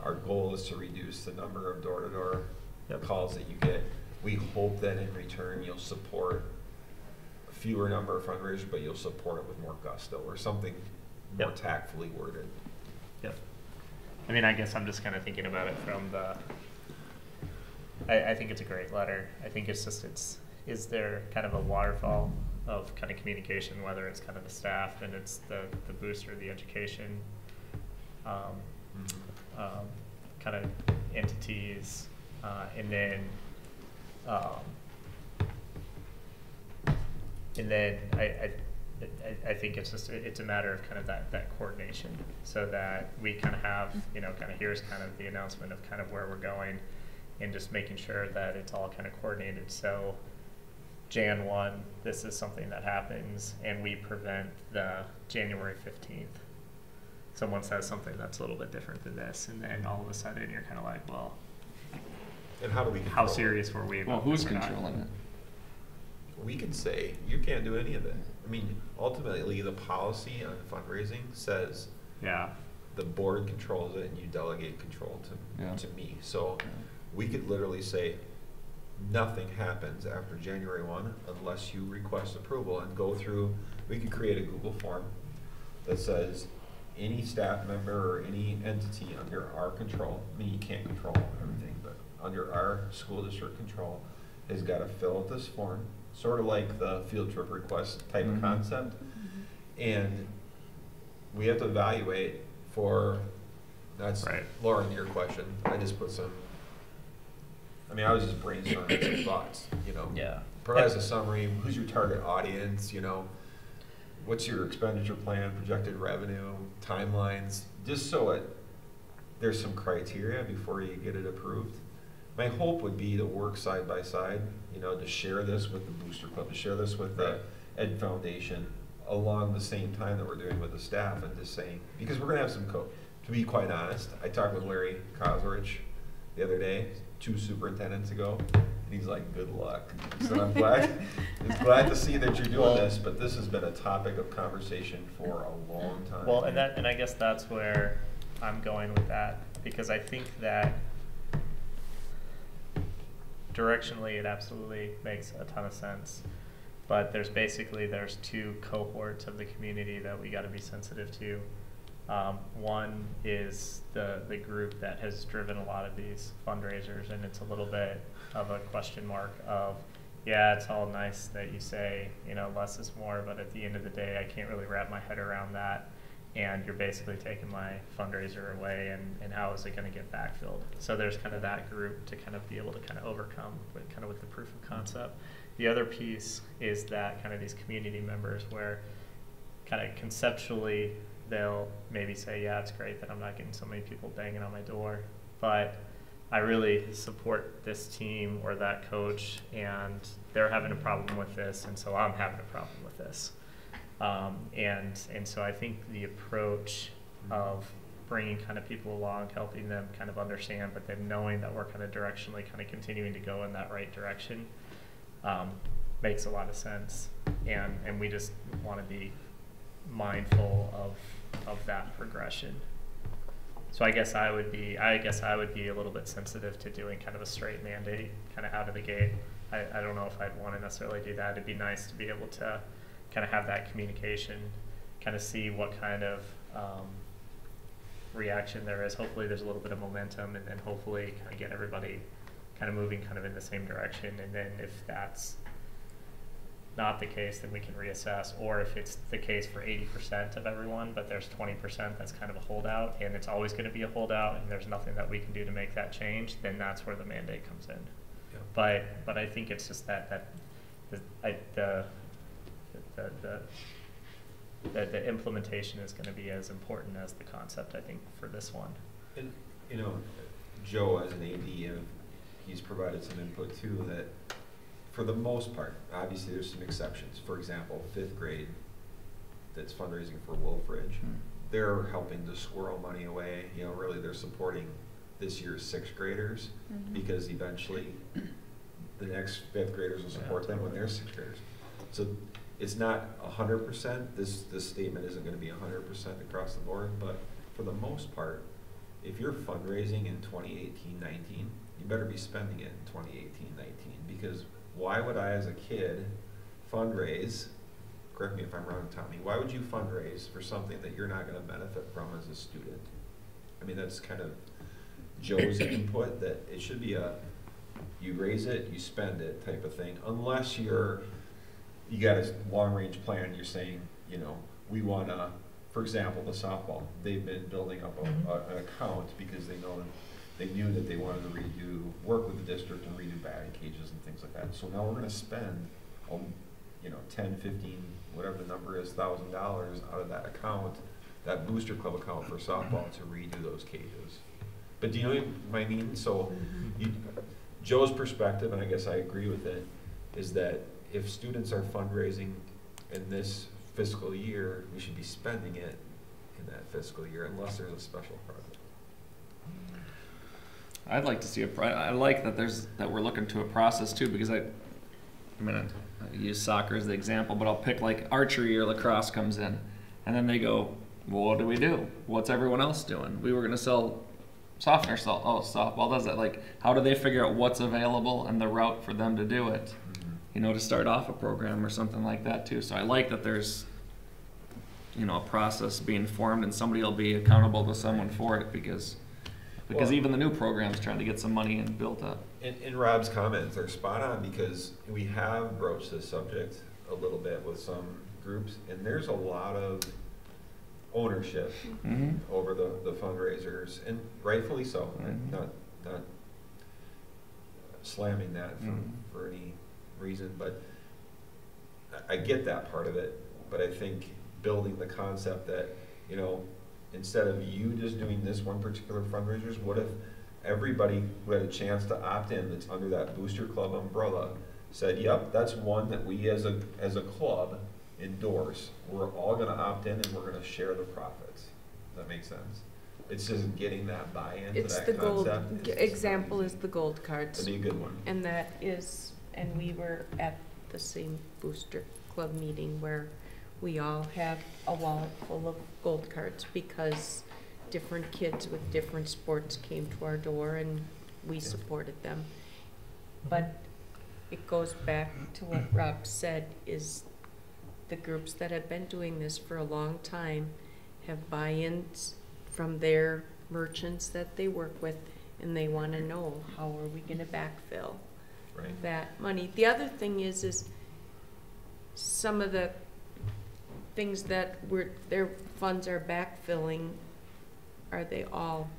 Speaker 5: our goal is to reduce the number of door-to-door
Speaker 6: Yep.
Speaker 5: calls that you get. We hope that in return you'll support a fewer number of fundraisers, but you'll support it with more gusto or something more
Speaker 6: Yep.
Speaker 5: tactfully worded.
Speaker 6: Yep. I mean, I guess I'm just kind of thinking about it from the, I think it's a great letter. I think it's just, is there kind of a waterfall of kind of communication, whether it's kind of the staff and it's the booster, the education, kind of entities, and then I think it's just, it's a matter of kind of that coordination, so that we kind of have, you know, kind of here's kind of the announcement of kind of where we're going, and just making sure that it's all kind of coordinated. So Jan 1, this is something that happens, and we prevent the January 15th. Someone says something that's a little bit different than this, and then all of a sudden you're kind of like, well,
Speaker 5: And how do we
Speaker 6: how
Speaker 5: control it?
Speaker 6: serious were we
Speaker 1: Well,
Speaker 6: about
Speaker 1: who's
Speaker 6: this or not?
Speaker 1: controlling it?
Speaker 5: We can say, you can't do any of it. I mean, ultimately, the policy on fundraising says
Speaker 6: Yeah.
Speaker 5: the board controls it and you delegate control
Speaker 1: Yeah.
Speaker 5: to me. So we could literally say, nothing happens after January 1 unless you request approval, and go through, we could create a Google form that says any staff member or any entity under our control, I mean, you can't control everything, but under our school district control, has got to fill out this form, sort of like the field trip request type of concept. And we have to evaluate for, that's
Speaker 6: Right.
Speaker 5: Lauren, your question. I just put some, I mean, I was just brainstorming some thoughts, you know.
Speaker 6: Yeah.
Speaker 5: Provide us a summary, who's your target audience, you know, what's your expenditure plan, projected revenue, timelines, just so there's some criteria before you get it approved. My hope would be to work side by side, you know, to share this with the Booster Club, to share this with the Ed Foundation along the same time that we're doing with the staff, and just saying, because we're gonna have some to be quite honest, I talked with Larry Kosrich the other day, 2 superintendents ago, and he's like, good luck. So I'm glad to see that you're doing this, but this has been a topic of conversation for a long time.
Speaker 6: Well, and I guess that's where I'm going with that, because I think that directionally it absolutely makes a ton of sense, but there's 2 cohorts of the community that we got to be sensitive to. One is the group that has driven a lot of these fundraisers, and it's a little bit of a question mark of, yeah, it's all nice that you say, you know, less is more, but at the end of the day, I can't really wrap my head around that, and you're basically taking my fundraiser away, and how is it going to get backfilled? So there's kind of that group to kind of be able to kind of overcome with the proof of concept. The other piece is that kind of these community members where kind of conceptually they'll maybe say, yeah, it's great that I'm not getting so many people banging on my door, but I really support this team or that coach, and they're having a problem with this, and so I'm having a problem with this. And so I think the approach of bringing kind of people along, helping them kind of understand, but then knowing that we're kind of directionally kind of continuing to go in that right direction, makes a lot of sense. And we just want to be mindful of that progression. So I guess I would be a little bit sensitive to doing kind of a straight mandate kind of out of the gate. I don't know if I'd want to necessarily do that. It'd be nice to be able to kind of have that communication, kind of see what kind of reaction there is. Hopefully there's a little bit of momentum, and then hopefully kind of get everybody kind of moving kind of in the same direction. And then if that's not the case, then we can reassess. Or if it's the case for 80% of everyone, but there's 20% that's kind of a holdout, and it's always going to be a holdout, and there's nothing that we can do to make that change, then that's where the mandate comes in. Yeah. But I think it's just that the implementation is going to be as important as the concept, I think, for this one.
Speaker 5: And, you know, Joe, as an AD, he's provided some input too, that for the most part, obviously there's some exceptions. For example, 5th grade, that's fundraising for Wolfridge. They're helping to squirrel money away. You know, really they're supporting this year's 6th graders because eventually the next 5th graders will support them when they're 6th graders. So it's not 100%. This statement isn't going to be 100% across the board, but for the most part, if you're fundraising in 2018-19, you better be spending it in 2018-19, because why would I as a kid fundraise, correct me if I'm wrong, Tommy, why would you fundraise for something that you're not going to benefit from as a student? I mean, that's kind of Joe's input, that it should be a you raise it, you spend it type of thing, unless you got a long range plan. You're saying, you know, we want to, for example, the softball, they've been building up an account because they knew that they wanted to work with the district and redo batting cages and things like that. So now we're going to spend, you know, 10, 15, whatever the number is, $1,000 out of that account, that booster club account for softball, to redo those cages. But do you know what I mean? So Joe's perspective, and I guess I agree with it, is that if students are fundraising in this fiscal year, we should be spending it in that fiscal year, unless there's a special project.
Speaker 1: I'd like to see I like that we're looking to a process too, because I use soccer as the example, but I'll pick like archery or lacrosse comes in, and then they go, well, what do we do? What's everyone else doing? We were going to sell softener salt. Oh, softball does that. Like, how do they figure out what's available and the route for them to do it? You know, to start off a program or something like that too. So I like that there's, you know, a process being formed and somebody will be accountable to someone for it, because even the new program's trying to get some money and built up.
Speaker 5: In Rob's comments are spot on, because we have broached this subject a little bit with some groups, and there's a lot of ownership over the fundraisers, and rightfully so. Not slamming that for any reason, but I get that part of it. But I think building the concept that, you know, instead of you just doing this one particular fundraisers, what if everybody who had a chance to opt in that's under that booster club umbrella said, yep, that's one that we as a club endorse. We're all going to opt in and we're going to share the profits. Does that make sense? It's just getting that buy-in to that concept.
Speaker 7: Example is the gold cards.
Speaker 5: That'd be a good one.
Speaker 7: And that is, and we were at the same booster club meeting where we all have a wallet full of gold cards because different kids with different sports came to our door and we supported them. But it goes back to what Rob said, is the groups that have been doing this for a long time have buy-ins from their merchants that they work with, and they want to know, how are we going to backfill that money? The other thing is some of the things that their funds are backfilling, are they all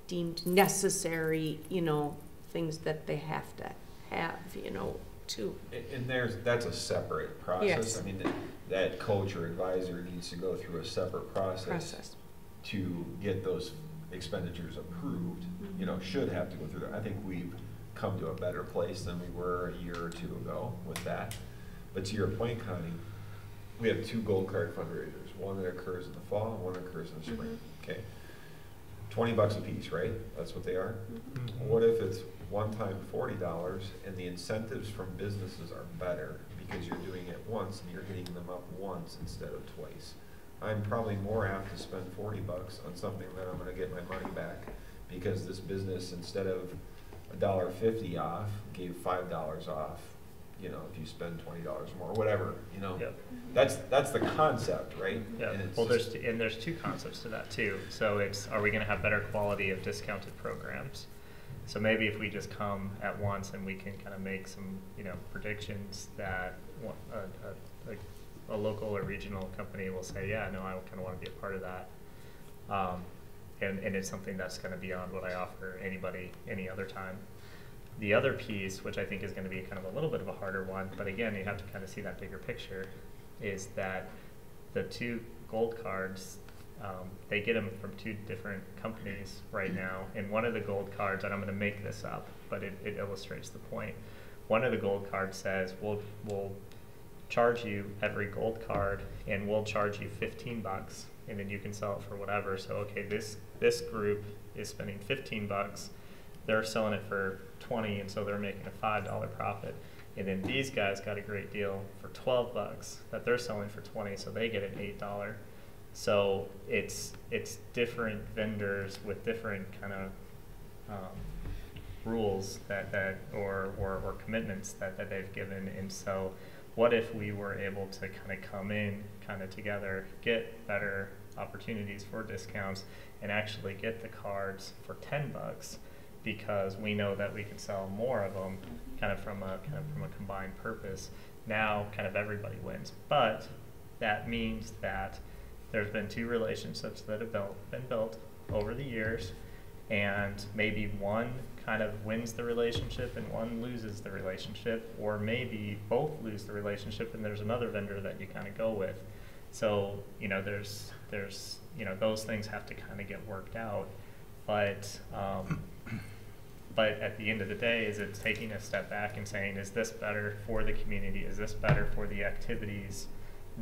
Speaker 7: deemed necessary, you know, things that they have to have, you know, too?
Speaker 5: And that's a separate process.
Speaker 7: Yes.
Speaker 5: I mean, that coach or advisor needs to go through a separate process to get those expenditures approved. You know, should have to go through that. I think we've come to a better place than we were a year or two ago with that. But to your point, Connie, we have 2 gold card fundraisers, one that occurs in the fall and one that occurs in the spring. Okay, $20 a piece, right? That's what they are. What if it's one time $40 and the incentives from businesses are better because you're doing it once and you're hitting them up once instead of twice? I'm probably more apt to spend $40 on something that I'm going to get my money back, because this business, instead of $1.50 off, gave $5 off. You know, if you spend $20 more, whatever, you know, that's the concept, right?
Speaker 6: Yeah.
Speaker 5: And
Speaker 6: well, there's 2 concepts to that too. So it's, are we going to have better quality of discounted programs? So maybe if we just come at once and we can kind of make some, you know, predictions that a local or regional company will say, yeah, no, I kind of want to be a part of that. And it's something that's kind of beyond what I offer anybody any other time. The other piece, which I think is going to be kind of a little bit of a harder one, but again, you have to kind of see that bigger picture, is that the 2 gold cards, they get them from 2 different companies right now. And one of the gold cards, and I'm going to make this up, but it illustrates the point. One of the gold cards says, we'll charge you every gold card, and we'll charge you $15, and then you can sell it for whatever. So okay, this group is spending $15, they're selling it for 20, and so they're making a $5 profit. And then these guys got a great deal for $12 that they're selling for 20, so they get an $8. So it's different vendors with different kind of rules or commitments that they've given. And so what if we were able to kind of come in kind of together, get better opportunities for discounts, and actually get the cards for $10, because we know that we can sell more of them kind of from a combined purpose. Now kind of everybody wins. But that means that there's been 2 relationships that have been built over the years, and maybe one kind of wins the relationship and one loses the relationship, or maybe both lose the relationship and there's another vendor that you kind of go with. So, you know, there's you know, those things have to kind of get worked out. But at the end of the day, is it taking a step back and saying, is this better for the community? Is this better for the activities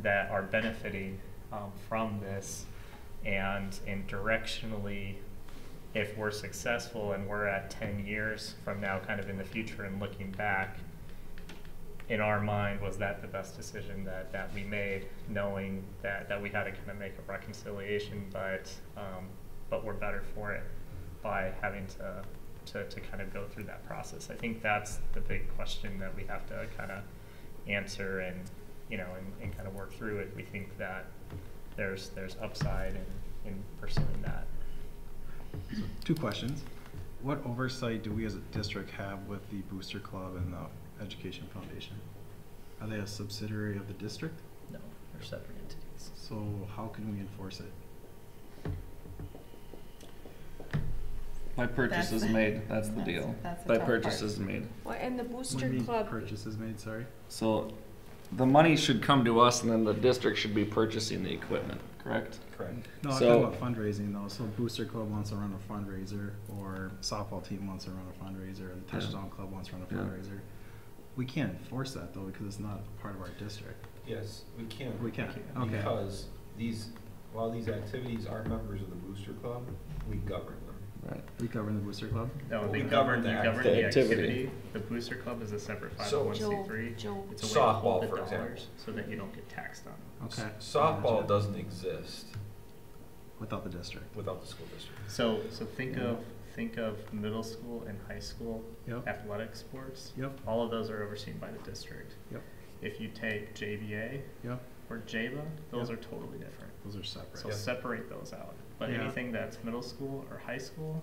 Speaker 6: that are benefiting from this? And directionally, if we're successful and we're at 10 years from now, kind of in the future and looking back, in our mind, was that the best decision that we made, knowing that we had to kind of make a reconciliation, but we're better for it by having to kind of go through that process. I think that's the big question that we have to kind of answer, and you know, and kind of work through it. We think that there's upside in pursuing that.
Speaker 2: So 2 questions. What oversight do we as a district have with the Booster Club and the Education Foundation? Are they a subsidiary of the district?
Speaker 6: No, they're separate entities.
Speaker 2: So how can we enforce it?
Speaker 1: By purchase is made, that's the deal.
Speaker 4: That's the
Speaker 1: By
Speaker 4: tough
Speaker 1: purchase
Speaker 4: part.
Speaker 1: is made.
Speaker 7: Well, and the
Speaker 2: What do
Speaker 7: Booster
Speaker 2: you mean
Speaker 7: Club,
Speaker 2: purchase is made, sorry?
Speaker 1: So the money should come to us, and then the district should be purchasing the equipment, correct?
Speaker 5: Correct.
Speaker 2: No, I'm
Speaker 1: So-
Speaker 2: talking about fundraising though. So Booster Club wants to run a fundraiser, or softball team wants to run a fundraiser, and the
Speaker 1: Yeah.
Speaker 2: Touchdown Club wants to run a
Speaker 1: Yeah.
Speaker 2: fundraiser. We can't enforce that though, because it's not a part of our district.
Speaker 5: Yes, we can.
Speaker 2: We can, okay.
Speaker 5: Because while these activities are members of the Booster Club, we govern them.
Speaker 1: Right.
Speaker 2: We govern the Booster Club?
Speaker 6: No,
Speaker 5: We
Speaker 6: they
Speaker 5: govern
Speaker 6: govern
Speaker 5: the
Speaker 6: the
Speaker 1: activity.
Speaker 6: activity. The Booster Club is a separate
Speaker 5: So-
Speaker 6: 501c3.
Speaker 7: Joel,
Speaker 6: It's a way to hold
Speaker 5: Softball,
Speaker 6: the
Speaker 5: for example.
Speaker 6: dollars so that you don't get taxed on them.
Speaker 2: Okay.
Speaker 5: Softball
Speaker 2: Gotcha.
Speaker 5: doesn't exist
Speaker 2: Without the district?
Speaker 5: without the school district.
Speaker 6: So think of middle school and high school
Speaker 2: Yep.
Speaker 6: athletic sports.
Speaker 2: Yep.
Speaker 6: All of those are overseen by the district.
Speaker 2: Yep.
Speaker 6: If you take JVA
Speaker 2: Yep.
Speaker 6: or JBA, those
Speaker 2: Yep.
Speaker 6: are totally different.
Speaker 2: Those are separate.
Speaker 6: So
Speaker 5: Yep.
Speaker 6: separate those out. But
Speaker 2: Yeah.
Speaker 6: anything that's middle school or high school,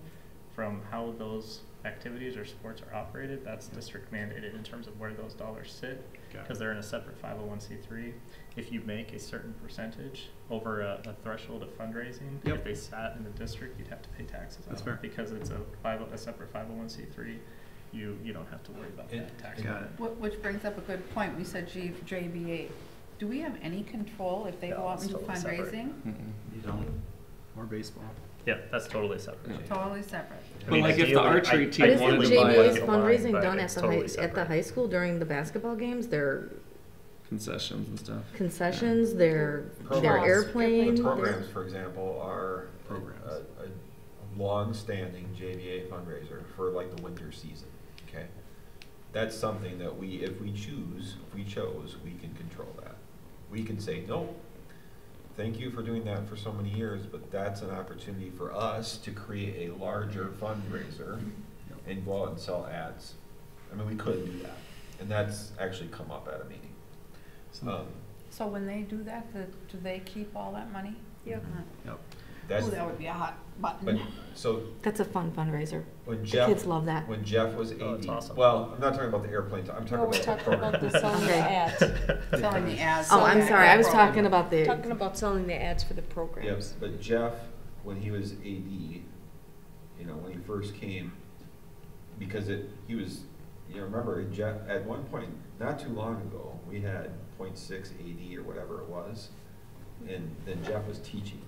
Speaker 6: from how those activities or sports are operated, that's district mandated in terms of where those dollars sit,
Speaker 2: Got
Speaker 6: because
Speaker 2: it.
Speaker 6: they're in a separate 501c3. If you make a certain percentage over a threshold of fundraising,
Speaker 2: Yep.
Speaker 6: if they sat in the district, you'd have to pay taxes on
Speaker 2: That's
Speaker 6: it.
Speaker 2: fair.
Speaker 6: Because it's a separate 501c3, you don't have to worry about that tax
Speaker 2: Got
Speaker 6: payment.
Speaker 4: Which brings up a good point. We said JBA. Do we have any control if they
Speaker 6: No,
Speaker 4: go out
Speaker 6: it's
Speaker 4: and do
Speaker 6: totally separate.
Speaker 4: fundraising?
Speaker 2: You don't? Or baseball?
Speaker 6: Yeah, that's totally separate.
Speaker 1: Yeah.
Speaker 4: Totally separate.
Speaker 6: I mean,
Speaker 1: But like if the
Speaker 6: ideally,
Speaker 1: archery
Speaker 6: I-
Speaker 1: team
Speaker 3: But
Speaker 6: ideally
Speaker 1: wanted
Speaker 3: isn't
Speaker 1: to buy
Speaker 6: you'd like
Speaker 3: JBA's
Speaker 6: it aligned,
Speaker 3: fundraising
Speaker 6: but
Speaker 3: done
Speaker 6: it's
Speaker 3: at
Speaker 6: totally
Speaker 3: the
Speaker 6: separate.
Speaker 3: high school during the basketball games? Their
Speaker 1: concessions and stuff.
Speaker 3: concessions, their
Speaker 5: Programs.
Speaker 3: airplane.
Speaker 5: The
Speaker 3: their-
Speaker 5: programs, for example, are
Speaker 2: Programs.
Speaker 5: a long-standing JVA fundraiser for like the winter season, okay? That's something that if we chose, we can control that. We can say, no, thank you for doing that for so many years, but that's an opportunity for us to create a larger fundraiser and go out and sell ads. I mean, we could do that, and that's actually come up at a meeting.
Speaker 4: So when they do that, do they keep all that money?
Speaker 7: Yep.
Speaker 2: Yep.
Speaker 5: That's,
Speaker 4: Ooh, that would be a hot
Speaker 5: but,
Speaker 4: button.
Speaker 5: so
Speaker 3: That's a fun fundraiser.
Speaker 5: when
Speaker 3: The
Speaker 5: Jeff,
Speaker 3: kids love that.
Speaker 5: when Jeff was AD,
Speaker 6: Oh, it's awesome.
Speaker 5: well, I'm not talking about the airplanes, I'm talking
Speaker 7: no,
Speaker 5: about
Speaker 7: we're
Speaker 5: the
Speaker 7: talking about
Speaker 5: program.
Speaker 7: the selling the
Speaker 3: Okay.
Speaker 7: ads.
Speaker 4: Selling the ads.
Speaker 3: Oh, I'm
Speaker 4: Okay.
Speaker 3: sorry. I was talking about the.
Speaker 7: Talking about selling the ads for the programs.
Speaker 5: Yes, but Jeff, when he was AD, when he first came, because he was, remember Jeff, at one point, not too long ago, we had 0.6 AD or whatever it was, and then Jeff was teaching,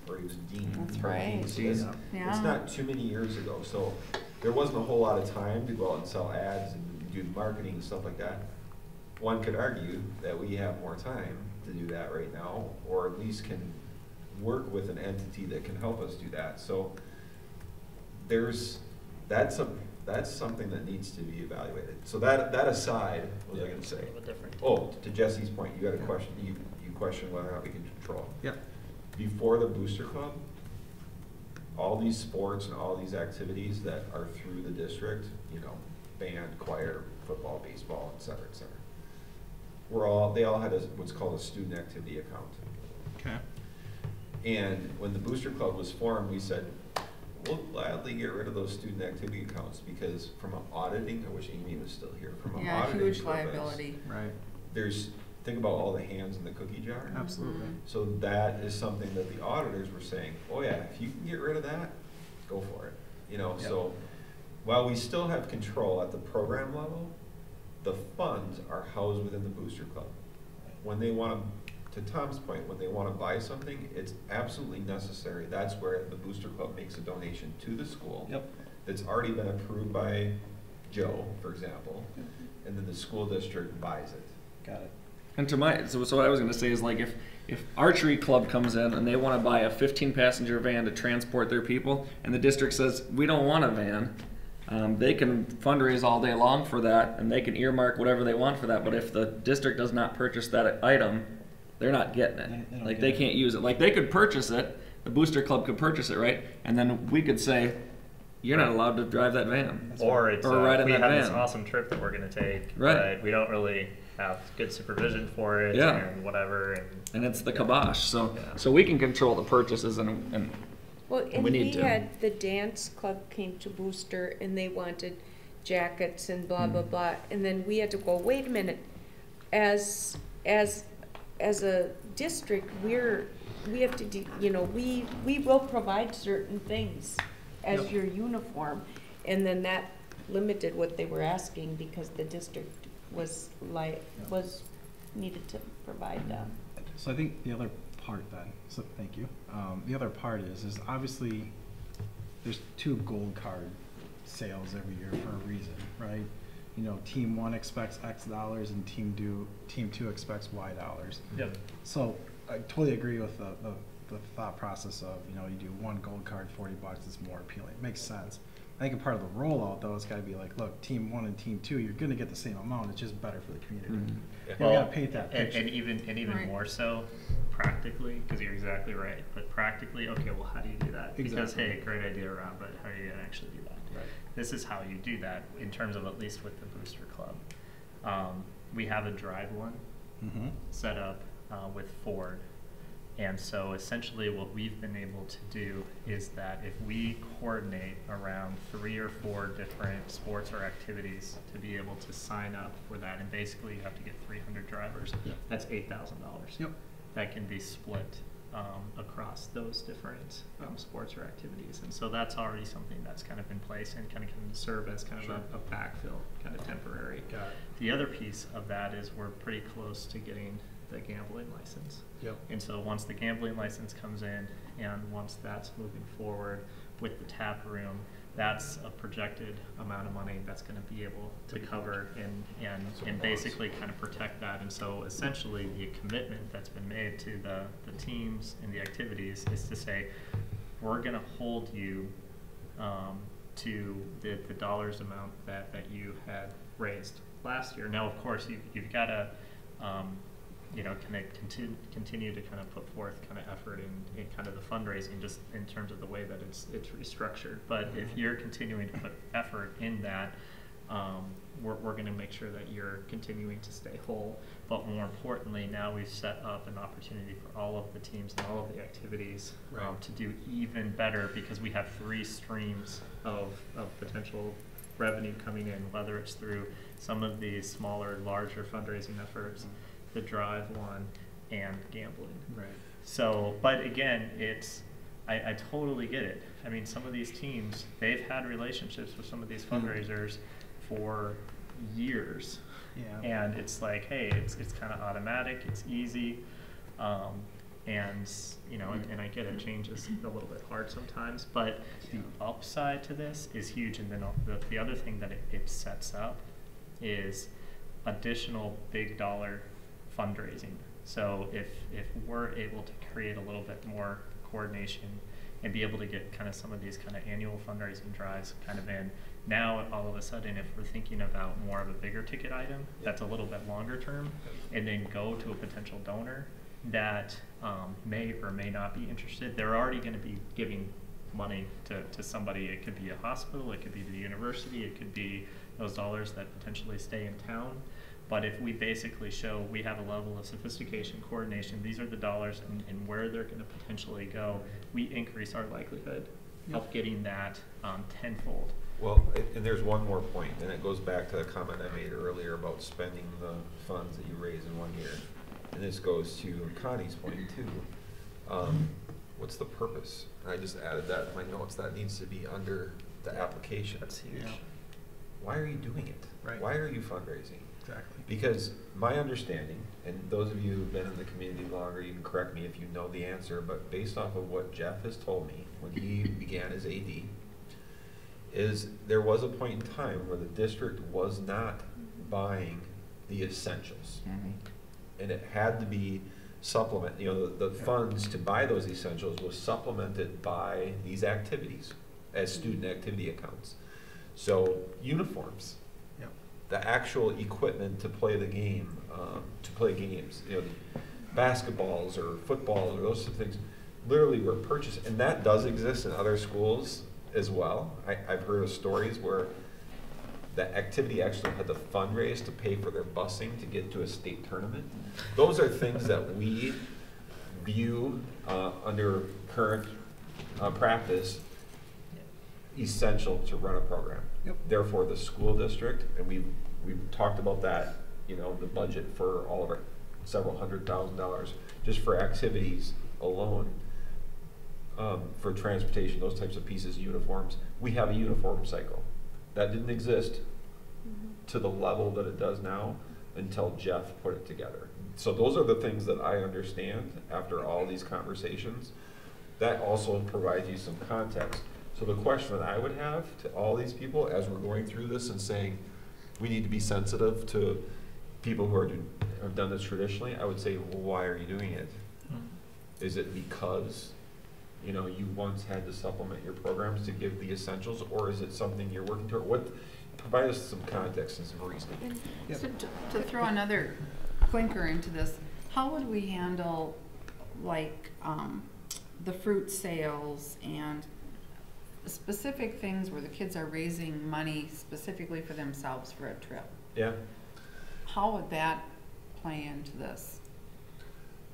Speaker 5: or he was dean.
Speaker 4: That's
Speaker 5: or
Speaker 4: right.
Speaker 5: dean. So it's
Speaker 4: Yeah.
Speaker 5: not too many years ago, so there wasn't a whole lot of time to go out and sell ads and do marketing and stuff like that. one could argue that we have more time to do that right now, or at least can work with an entity that can help us do that. So that's something that needs to be evaluated. So that aside, what was I gonna say?
Speaker 6: A little bit different.
Speaker 5: Oh, to Jesse's point, you got a question, you question whether or not we can control.
Speaker 2: Yeah.
Speaker 5: Before the Booster Club, all these sports and all these activities that are through the district, you know, band, choir, football, baseball, et cetera, they all had what's called a student activity account.
Speaker 2: Okay.
Speaker 5: And when the Booster Club was formed, we said, we'll gladly get rid of those student activity accounts, because from an auditing, I wish Amy was still here, from an
Speaker 12: Yeah,
Speaker 5: auditing
Speaker 12: huge
Speaker 5: purpose,
Speaker 12: liability.
Speaker 2: Right.
Speaker 5: think about all the hands in the cookie jar.
Speaker 2: Absolutely.
Speaker 5: So that is something that the auditors were saying, oh yeah, if you can get rid of that, go for it. You know,
Speaker 2: Yep.
Speaker 5: so while we still have control at the program level, the funds are housed within the Booster Club. When they want to Tom's point, when they want to buy something, it's absolutely necessary. That's where the Booster Club makes a donation to the school.
Speaker 2: Yep.
Speaker 5: That's already been approved by Joe, for example, and then the school district buys it.
Speaker 2: Got it.
Speaker 1: And so what I was gonna say is, like, if archery club comes in and they wanna buy a 15-passenger van to transport their people, and the district says, we don't want a van, they can fundraise all day long for that, and they can earmark whatever they want for that, but if the district does not purchase that item, they're not getting it.
Speaker 2: They don't
Speaker 1: Like,
Speaker 2: get
Speaker 1: they
Speaker 2: it.
Speaker 1: can't use it. Like, they could purchase it, the booster club could purchase it, right? And then we could say, you're not allowed to drive that van.
Speaker 6: Or it's
Speaker 1: Or ride in
Speaker 6: we
Speaker 1: that
Speaker 6: have this
Speaker 1: van.
Speaker 6: awesome trip that we're going to take,
Speaker 1: Right.
Speaker 6: but we don't really have good supervision for it
Speaker 1: Yeah.
Speaker 6: and whatever.
Speaker 1: And it's the kibosh. So
Speaker 6: Yeah.
Speaker 1: so we can control the purchases, and
Speaker 7: Well, and
Speaker 1: we
Speaker 7: we
Speaker 1: need to.
Speaker 7: had, the dance club came to Booster and they wanted jackets and blah, blah, blah. And then we had to go, wait a minute, as a district, we have to do, we will provide certain things as
Speaker 2: Yep.
Speaker 7: your uniform. And then that limited what they were asking because the district was needed to provide them.
Speaker 2: So I think the other part then, so thank you. The other part is obviously there's 2 gold card sales every year for a reason, right? You know, team 1 expects X dollars and team 2 expects Y dollars.
Speaker 6: Yep.
Speaker 2: So I totally agree with the thought process of, you do 1 gold card, $40 is more appealing. It makes sense. I think a part of the rollout though has got to be like, look, team 1 and team 2, you're going to get the same amount. It's just better for the community.
Speaker 1: Mhm.
Speaker 2: We got to paint that
Speaker 6: and,
Speaker 2: picture.
Speaker 6: and even
Speaker 12: Right.
Speaker 6: more so practically, because you're exactly right. But practically, okay, well, how do you do that? Because
Speaker 2: Exactly.
Speaker 6: hey, great idea, Rob, but how are you gonna actually do that?
Speaker 2: Right.
Speaker 6: This is how you do that in terms of at least with the Booster Club. We have a drive one
Speaker 2: Mm-hmm.
Speaker 6: set up with Ford. And so essentially what we've been able to do is that if we coordinate around 3 or 4 different sports or activities to be able to sign up for that, and basically you have to get 300 drivers,
Speaker 2: Yep.
Speaker 6: that's $8,000.
Speaker 2: Yep.
Speaker 6: That can be split across those different sports or activities. And so that's already something that's kind of in place and kind of can serve as kind
Speaker 2: Sure.
Speaker 6: of a backfill, kind of temporary.
Speaker 2: Got it.
Speaker 6: The other piece of that is we're pretty close to getting the gambling license.
Speaker 2: Yep.
Speaker 6: And so once the gambling license comes in and once that's moving forward with the tap room, that's a projected amount of money that's going to be able to cover and basically kind of protect that. And so essentially the commitment that's been made to the teams and the activities is to say, we're going to hold you to the dollars amount that you had raised last year. Now, of course, you've got to kind of continue to kind of put forth kind of effort in kind of the fundraising, just in terms of the way that it's restructured. But if you're continuing to put effort in that, we're going to make sure that you're continuing to stay whole. But more importantly, now we've set up an opportunity for all of the teams and all of the activities to do even better, because we have 3 streams of potential revenue coming in, whether it's through some of these smaller, larger fundraising efforts, the drive one, and gambling.
Speaker 2: Right.
Speaker 6: So, but again, I totally get it. I mean, some of these teams, they've had relationships with some of these fundraisers for years.
Speaker 2: Yeah.
Speaker 6: And it's like, hey, it's kind of automatic, it's easy, and I get it, change is a little bit hard sometimes, but the upside to this is huge. And then the other thing that it sets up is additional big dollar fundraising. So if we're able to create a little bit more coordination and be able to get kind of some of these kind of annual fundraising drives kind of in, now all of a sudden if we're thinking about more of a bigger ticket item that's a little bit longer term, and then go to a potential donor that may or may not be interested, they're already going to be giving money to somebody. It could be a hospital, it could be the university, it could be those dollars that potentially stay in town. But if we basically show we have a level of sophistication, coordination, these are the dollars and where they're going to potentially go, we increase our likelihood of getting that tenfold.
Speaker 5: Well, and there's one more point, and it goes back to the comment I made earlier about spending the funds that you raise in 1 year. And this goes to Connie's point too. What's the purpose? I just added that in my notes. That needs to be under the application.
Speaker 6: That's huge.
Speaker 2: Yeah.
Speaker 5: Why are you doing it?
Speaker 2: Right.
Speaker 5: Why are you fundraising?
Speaker 2: Exactly.
Speaker 5: Because my understanding, and those of you who've been in the community longer, you can correct me if you know the answer, but based off of what Jeff has told me when he began as AD, is there was a point in time where the district was not buying the essentials. And it had to be supplement, you know, the funds to buy those essentials was supplemented by these activities as student activity accounts. So uniforms, the actual equipment to play the game, to play games, you know, basketballs or footballs or those sort of things, literally were purchased, and that does exist in other schools as well. I've heard of stories where the activity actually had to fundraise to pay for their busing to get to a state tournament. Those are things that we view under current practice essential to run a program.
Speaker 2: Yep.
Speaker 5: Therefore, the school district, and we've talked about that, you know, the budget for all of our several $100,000 just for activities alone, for transportation, those types of pieces, uniforms. We have a uniform cycle. That didn't exist to the level that it does now until Jeff put it together. So those are the things that I understand after all these conversations. That also provides you some context. So the question that I would have to all these people as we're going through this and saying we need to be sensitive to people who have done this traditionally, I would say, well, why are you doing it? Is it because, you know, you once had to supplement your programs to give the essentials, or is it something you're working toward? What, provide us some context and some reasoning.
Speaker 2: Yep.
Speaker 4: So to throw another clinker into this, how would we handle like the fruit sales and specific things where the kids are raising money specifically for themselves for a trip?
Speaker 5: Yeah.
Speaker 4: How would that play into this?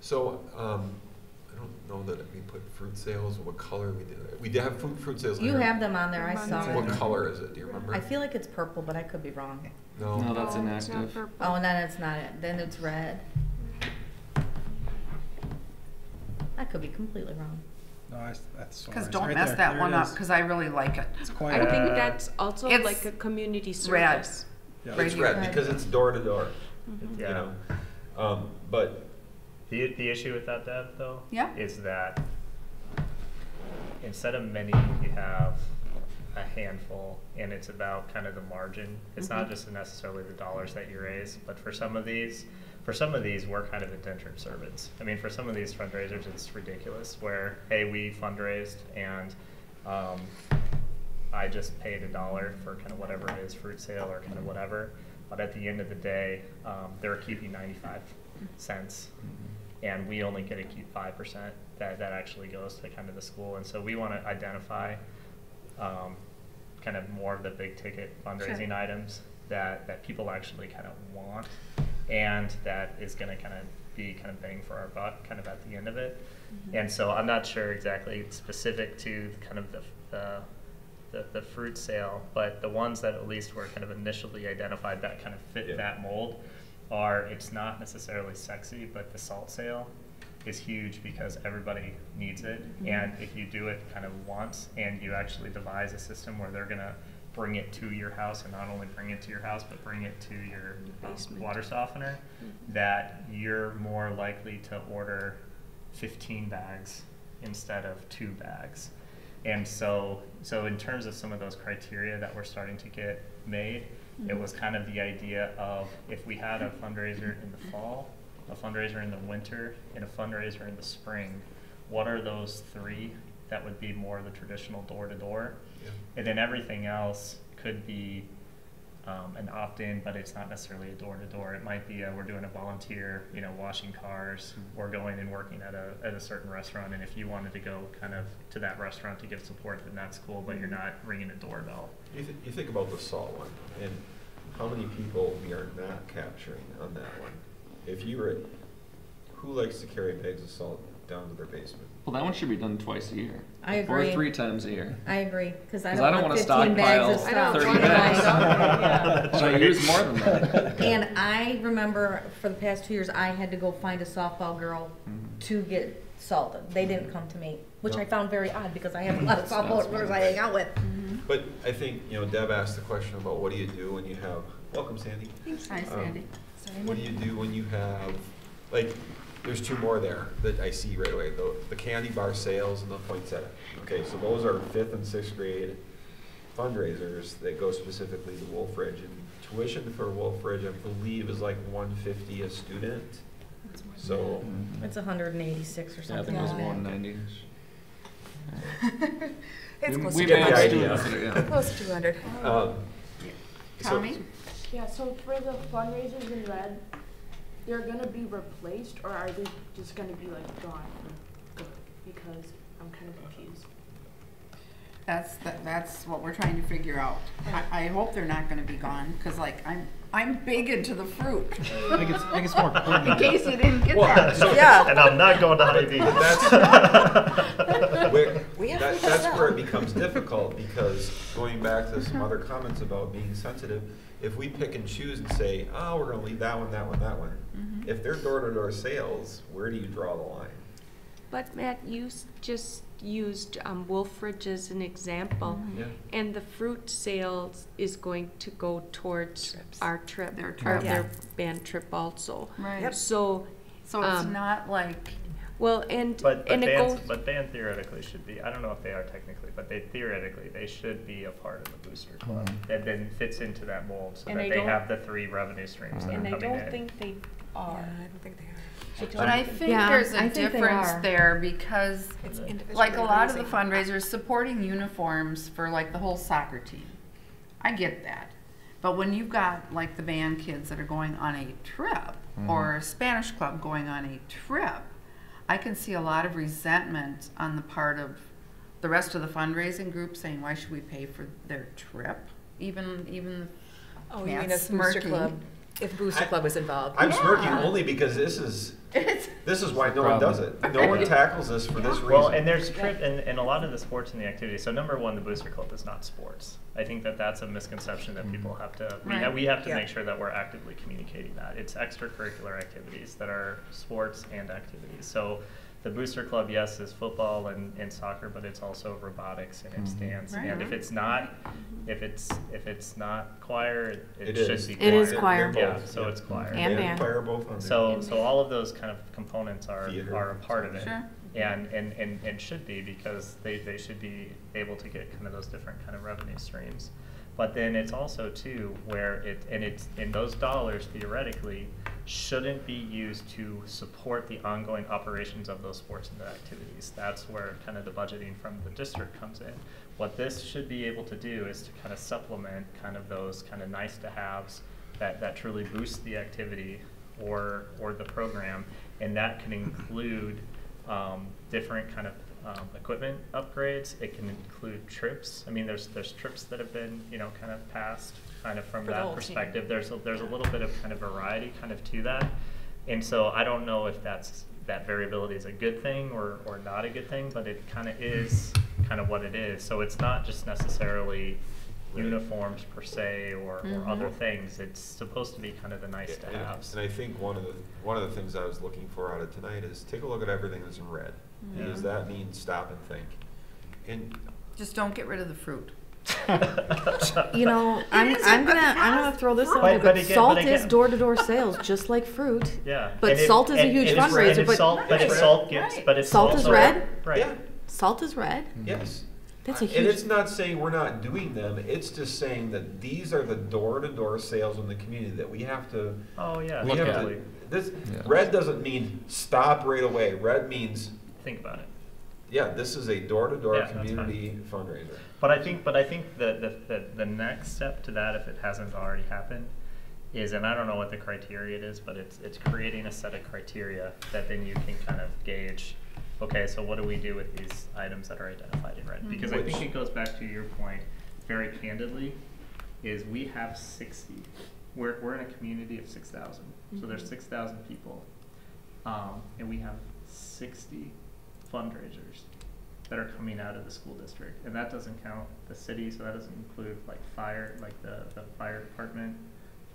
Speaker 5: So I don't know that we put fruit sales. What color we did it? We did have fruit sales.
Speaker 9: You have them on there, I saw
Speaker 5: What
Speaker 9: it.
Speaker 5: color is it? Do you remember?
Speaker 9: I feel like it's purple, but I could be wrong.
Speaker 1: No, that's
Speaker 8: No, it's not
Speaker 1: inactive.
Speaker 8: purple.
Speaker 9: Oh, and then it's not it, then it's red. I could be completely wrong.
Speaker 2: No, that's
Speaker 4: Because
Speaker 2: right
Speaker 4: don't
Speaker 2: there.
Speaker 4: mess that
Speaker 2: There it
Speaker 4: one up,
Speaker 2: is.
Speaker 4: because I really like it.
Speaker 2: It's quite.
Speaker 8: I think
Speaker 6: Uh,
Speaker 8: that's also
Speaker 4: it's
Speaker 8: like a community
Speaker 4: red.
Speaker 8: service.
Speaker 2: Yeah.
Speaker 4: Right
Speaker 5: It's
Speaker 4: here.
Speaker 5: red because it's door to door.
Speaker 6: Yeah.
Speaker 5: You know, but
Speaker 6: The issue with that, Deb, though,
Speaker 4: Yeah.
Speaker 6: is that instead of many, you have a handful, and it's about kind of the margin. It's not just necessarily the dollars that you raise, but for some of these, we're kind of indentured servants. I mean, for some of these fundraisers, it's ridiculous. Where, hey, we fundraised, and I just paid $1 for kind of whatever it is, fruit sale or kind of whatever. But at the end of the day, they're keeping 95 cents. And we only get to keep 5% that actually goes to kind of the school. And so we want to identify kind of more of the big ticket fundraising items that people actually kind of want, and that is going to kind of be kind of bang for our buck kind of at the end of it. And so I'm not sure exactly specific to kind of the fruit sale, but the ones that at least were kind of initially identified that kind of fit that mold are, it's not necessarily sexy, but the salt sale is huge because everybody needs it. And if you do it kind of once and you actually devise a system where they're gonna bring it to your house, and not only bring it to your house, but bring it to your water softener, that you're more likely to order 15 bags instead of 2 bags. And so in terms of some of those criteria that we're starting to get made, It was kind of the idea of if we had a fundraiser in the fall, a fundraiser in the winter, and a fundraiser in the spring, what are those three that would be more the traditional door-to-door?
Speaker 5: Yeah.
Speaker 6: And then everything else could be an opt-in, but it's not necessarily a door-to-door. It might be we're doing a volunteer, washing cars. We're going and working at a certain restaurant, and if you wanted to go kind of to that restaurant to give support, then that's cool, but you're not ringing a doorbell.
Speaker 5: You think about the salt one, and how many people we are not capturing on that one. If you were, who likes to carry bags of salt down to their basement?
Speaker 1: Well, that one should be done twice a year.
Speaker 9: I agree.
Speaker 1: Or 3 times a year.
Speaker 9: I agree, because I
Speaker 1: 'Cause I
Speaker 9: don't
Speaker 1: don't
Speaker 9: want
Speaker 1: wanna
Speaker 9: 15 bags of
Speaker 1: stockpile
Speaker 9: stuff.
Speaker 1: 30 bags.
Speaker 6: Yeah.
Speaker 1: Should I use more than that?
Speaker 9: And I remember for the past 2 years, I had to go find a softball girl to get salted. They didn't come to me, which I found very odd because I have a lot of softball girls I hang out with.
Speaker 5: But I think, Deb asked the question about what do you do when you have, welcome Sandy.
Speaker 4: Hi, Sandy.
Speaker 5: What do you do when you have, like, there's 2 more there that I see right away, the candy bar sales and the poinsettia. Okay, so those are 5th and 6th grade fundraisers that go specifically to Wolfridge. And tuition for Wolfridge, I believe, is like $150 a student. So
Speaker 9: It's 186 or
Speaker 1: Yeah, I
Speaker 9: something.
Speaker 1: think it was
Speaker 9: like that.
Speaker 1: 190.
Speaker 12: It's close
Speaker 1: We
Speaker 12: to
Speaker 1: may
Speaker 5: get the
Speaker 1: have
Speaker 5: idea.
Speaker 1: students, yeah.
Speaker 12: Close to 200.
Speaker 5: so-
Speaker 4: Tommy?
Speaker 8: Yeah, so for the fundraisers in red, they're gonna be replaced, or are they just gonna be like gone for good? Because I'm kind of confused.
Speaker 4: That's what we're trying to figure out. I hope they're not gonna be gone, cause like I'm big into the fruit.
Speaker 2: I think it's more
Speaker 4: In
Speaker 2: coordinated.
Speaker 4: case you didn't get
Speaker 5: Well,
Speaker 4: that.
Speaker 5: so-
Speaker 12: Yeah.
Speaker 6: And I'm not going to Hy-Vee.
Speaker 5: That's where it becomes difficult, because going back to some other comments about being sensitive, if we pick and choose and say, oh, we're gonna leave that one, that one, that one, if they're door-to-door sales, where do you draw the line?
Speaker 7: But Matt, you just used Wolfridge as an example,
Speaker 5: Yeah.
Speaker 7: and the fruit sales is going to go towards our trip,
Speaker 4: Their
Speaker 7: or
Speaker 4: trip.
Speaker 7: their band trip also.
Speaker 4: Right.
Speaker 12: Yep.
Speaker 7: So,
Speaker 4: So it's not like,
Speaker 7: well, and
Speaker 6: But
Speaker 7: and it goes.
Speaker 6: band theoretically should be, I don't know if they are technically, but they should be a part of the booster club. That then fits into that mold, so
Speaker 7: And
Speaker 6: that
Speaker 7: I
Speaker 6: they
Speaker 7: don't-
Speaker 6: have the 3 revenue streams that
Speaker 7: And
Speaker 6: are
Speaker 7: I
Speaker 6: coming in.
Speaker 7: don't think they
Speaker 12: Yeah,
Speaker 7: are.
Speaker 12: I don't think they are.
Speaker 4: but I think
Speaker 9: Yeah,
Speaker 4: there's
Speaker 9: I
Speaker 4: a
Speaker 9: think they
Speaker 4: difference
Speaker 9: are.
Speaker 4: there because
Speaker 12: It's individually
Speaker 4: like a lot of the
Speaker 12: organizing.
Speaker 4: fundraisers supporting uniforms for like the whole soccer team. I get that. But when you've got like the band kids that are going on a trip or a Spanish club going on a trip, I can see a lot of resentment on the part of the rest of the fundraising group saying, why should we pay for their trip? Even
Speaker 12: Oh,
Speaker 4: yeah,
Speaker 12: you mean a booster
Speaker 4: smirking.
Speaker 12: club? If Booster Club was involved.
Speaker 5: I'm smirking
Speaker 4: Yeah.
Speaker 5: only because this is why no
Speaker 1: Problem.
Speaker 5: one does it. No one tackles this for this reason.
Speaker 6: Well, and there's and a lot of the sports and the activities. So number one, the booster club is not sports. I think that's a misconception that people have to.
Speaker 4: Right.
Speaker 6: We have to
Speaker 12: Yeah.
Speaker 6: make sure that we're actively communicating that it's extracurricular activities that are sports and activities. So the booster club, yes, is football and soccer, but it's also robotics and it's dance.
Speaker 4: Right.
Speaker 6: And if it's not, if it's not choir, it
Speaker 5: It
Speaker 6: should
Speaker 5: is.
Speaker 6: be
Speaker 3: It
Speaker 6: choir.
Speaker 3: is choir.
Speaker 6: Yeah,
Speaker 5: both,
Speaker 6: so it's choir.
Speaker 3: And band.
Speaker 5: Choir both on there.
Speaker 6: So all of those kind of components are
Speaker 5: Theater.
Speaker 6: a part of it.
Speaker 4: Sure.
Speaker 6: And should be, because they should be able to get kind of those different kind of revenue streams. But then it's also too where it's in those dollars theoretically shouldn't be used to support the ongoing operations of those sports and activities. That's where kind of the budgeting from the district comes in. What this should be able to do is to kind of supplement kind of those kind of nice to haves that truly boost the activity or the program, and that can include different kind of equipment upgrades. It can include trips. I mean, there's trips that have been kind of passed kind of from
Speaker 12: For the whole
Speaker 6: that
Speaker 12: team.
Speaker 6: perspective. There's a little bit of kind of variety kind of to that, and so I don't know if that variability is a good thing or not a good thing, but it kind of is kind of what it is. So it's not just necessarily uniforms per se or other things. It's supposed to be kind of the nice to haves.
Speaker 5: And I think one of the things I was looking for out of tonight is take a look at everything that's in red, because that means stop and think. And
Speaker 4: just don't get rid of the fruit.
Speaker 3: You know, I'm gonna throw this out
Speaker 6: But-
Speaker 3: there,
Speaker 6: but
Speaker 3: but
Speaker 6: again-
Speaker 3: salt
Speaker 6: but again-
Speaker 3: is door-to-door sales, just like fruit.
Speaker 6: Yeah.
Speaker 3: But
Speaker 6: And if-
Speaker 3: salt is a
Speaker 6: and-
Speaker 3: huge
Speaker 6: and if-
Speaker 3: fundraiser,
Speaker 6: and if
Speaker 3: but-
Speaker 6: salt, but if
Speaker 5: Right.
Speaker 6: salt gets,
Speaker 4: Right.
Speaker 6: but it's
Speaker 3: Salt is
Speaker 6: also-
Speaker 3: red?
Speaker 6: Right.
Speaker 5: yeah,
Speaker 3: Salt is red.
Speaker 5: yes.
Speaker 3: That's a
Speaker 5: And
Speaker 3: huge.
Speaker 5: it's not saying we're not doing them, it's just saying that these are the door-to-door sales in the community that we have to,
Speaker 6: Oh, yeah,
Speaker 5: we have
Speaker 6: totally.
Speaker 5: to, this,
Speaker 1: Yeah.
Speaker 5: red doesn't mean stop right away. Red means,
Speaker 6: Think about it.
Speaker 5: yeah, this is a door-to-door
Speaker 6: Yeah, that's fine.
Speaker 5: community fundraiser.
Speaker 6: But I think the next step to that, if it hasn't already happened, is, and I don't know what the criteria is, but it's creating a set of criteria that then you can kind of gauge, okay, so what do we do with these items that are identified in red? Because I think it goes back to your point very candidly, is we have 60. We're in a community of 6,000. So there's 6,000 people. And we have 60 fundraisers that are coming out of the school district. And that doesn't count the city, so that doesn't include like fire, like the fire department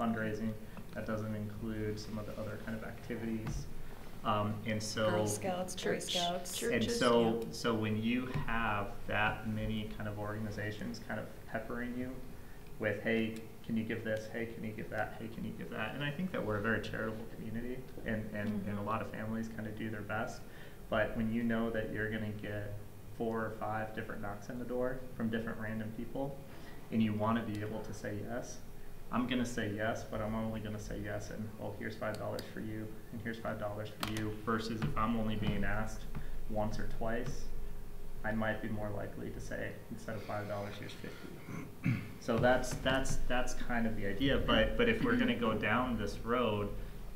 Speaker 6: fundraising. That doesn't include some of the other kind of activities. And so
Speaker 12: Girl Scouts, Boy Scouts.
Speaker 6: and so when you have that many kind of organizations kind of peppering you with, hey, can you give this? Hey, can you give that? Hey, can you give that? And I think that we're a very charitable community, and a lot of families kind of do their best. But when you know that you're going to get 4 or 5 different knocks on the door from different random people, and you want to be able to say yes, I'm going to say yes, but I'm only going to say yes, and here's $5 for you, and here's $5 for you, versus if I'm only being asked once or twice, I might be more likely to say, instead of $5, here's $50. So that's kind of the idea. But if we're going to go down this road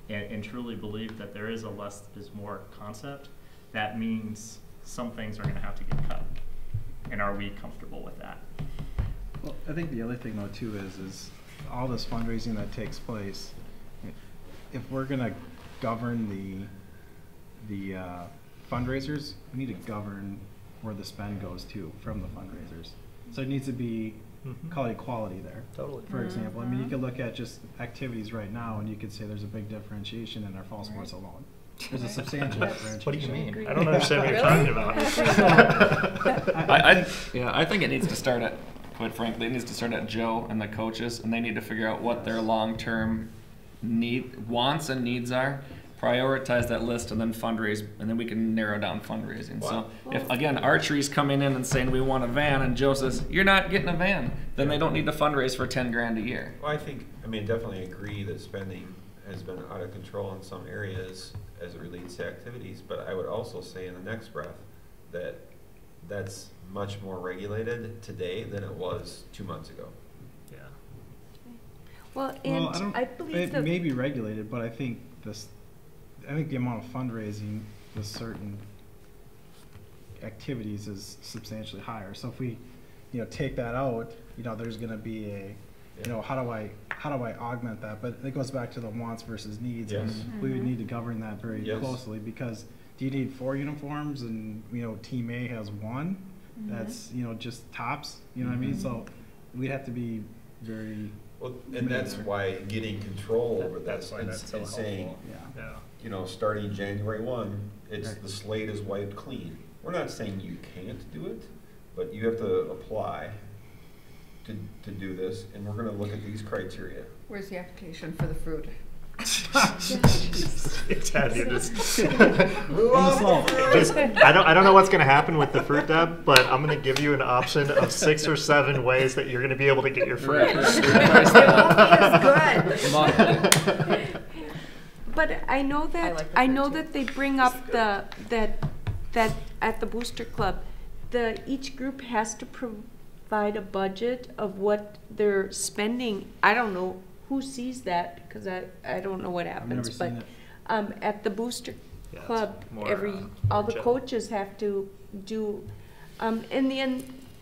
Speaker 6: and truly believe that there is a less is more concept, that means some things are going to have to get cut. And are we comfortable with that?
Speaker 2: Well, I think the other thing though too is all this fundraising that takes place. If we're gonna govern the fundraisers, we need to govern where the spend goes to from the fundraisers. So it needs to be call it equality there.
Speaker 6: Totally.
Speaker 2: For example, I mean, you could look at just activities right now, and you could say there's a big differentiation in our fall sports alone. There's a substantial differentiation.
Speaker 6: What do you mean? I don't understand what you're talking about.
Speaker 1: I think it needs to start at, quite frankly, it needs to start at Joe and the coaches, and they need to figure out what their long-term wants and needs are, prioritize that list, and then fundraise, and then we can narrow down fundraising.
Speaker 5: Wow.
Speaker 1: So if, again, Archery's coming in and saying we want a van, and Joe says, you're not getting a van, then they don't need to fundraise for 10 grand a year.
Speaker 5: Well, definitely agree that spending has been out of control in some areas as it relates to activities, but I would also say in the next breath that that's much more regulated today than it was 2 months ago.
Speaker 6: Yeah.
Speaker 7: Well, and I believe
Speaker 2: it may be regulated, but I think the amount of fundraising with certain activities is substantially higher. So if we, take that out, there's going to be how do I augment that? But it goes back to the wants versus needs,
Speaker 5: Yes.
Speaker 2: and we would need to govern that very
Speaker 5: Yes.
Speaker 2: closely, because do you need 4 uniforms and Team A has 1? That's just tops. You know what I mean? So we'd have to be very.
Speaker 5: Well, and that's why getting control over
Speaker 6: That's
Speaker 5: this
Speaker 6: why that's so
Speaker 5: and saying,
Speaker 6: Yeah.
Speaker 5: starting January 1, the slate is wiped clean. We're not saying you can't do it, but you have to apply to do this, and we're going to look at these criteria.
Speaker 4: Where's the application for the fruit?
Speaker 6: I don't know what's going to happen with the fruit, Deb, but I'm going to give you an option of 6 or 7 ways that you're going to be able to get your fruit.
Speaker 7: But I know that that they bring up that at the Booster Club, each group has to provide a budget of what they're spending. I don't know who sees that, because I don't know what happens, but at the Booster Club, all the coaches have to do, and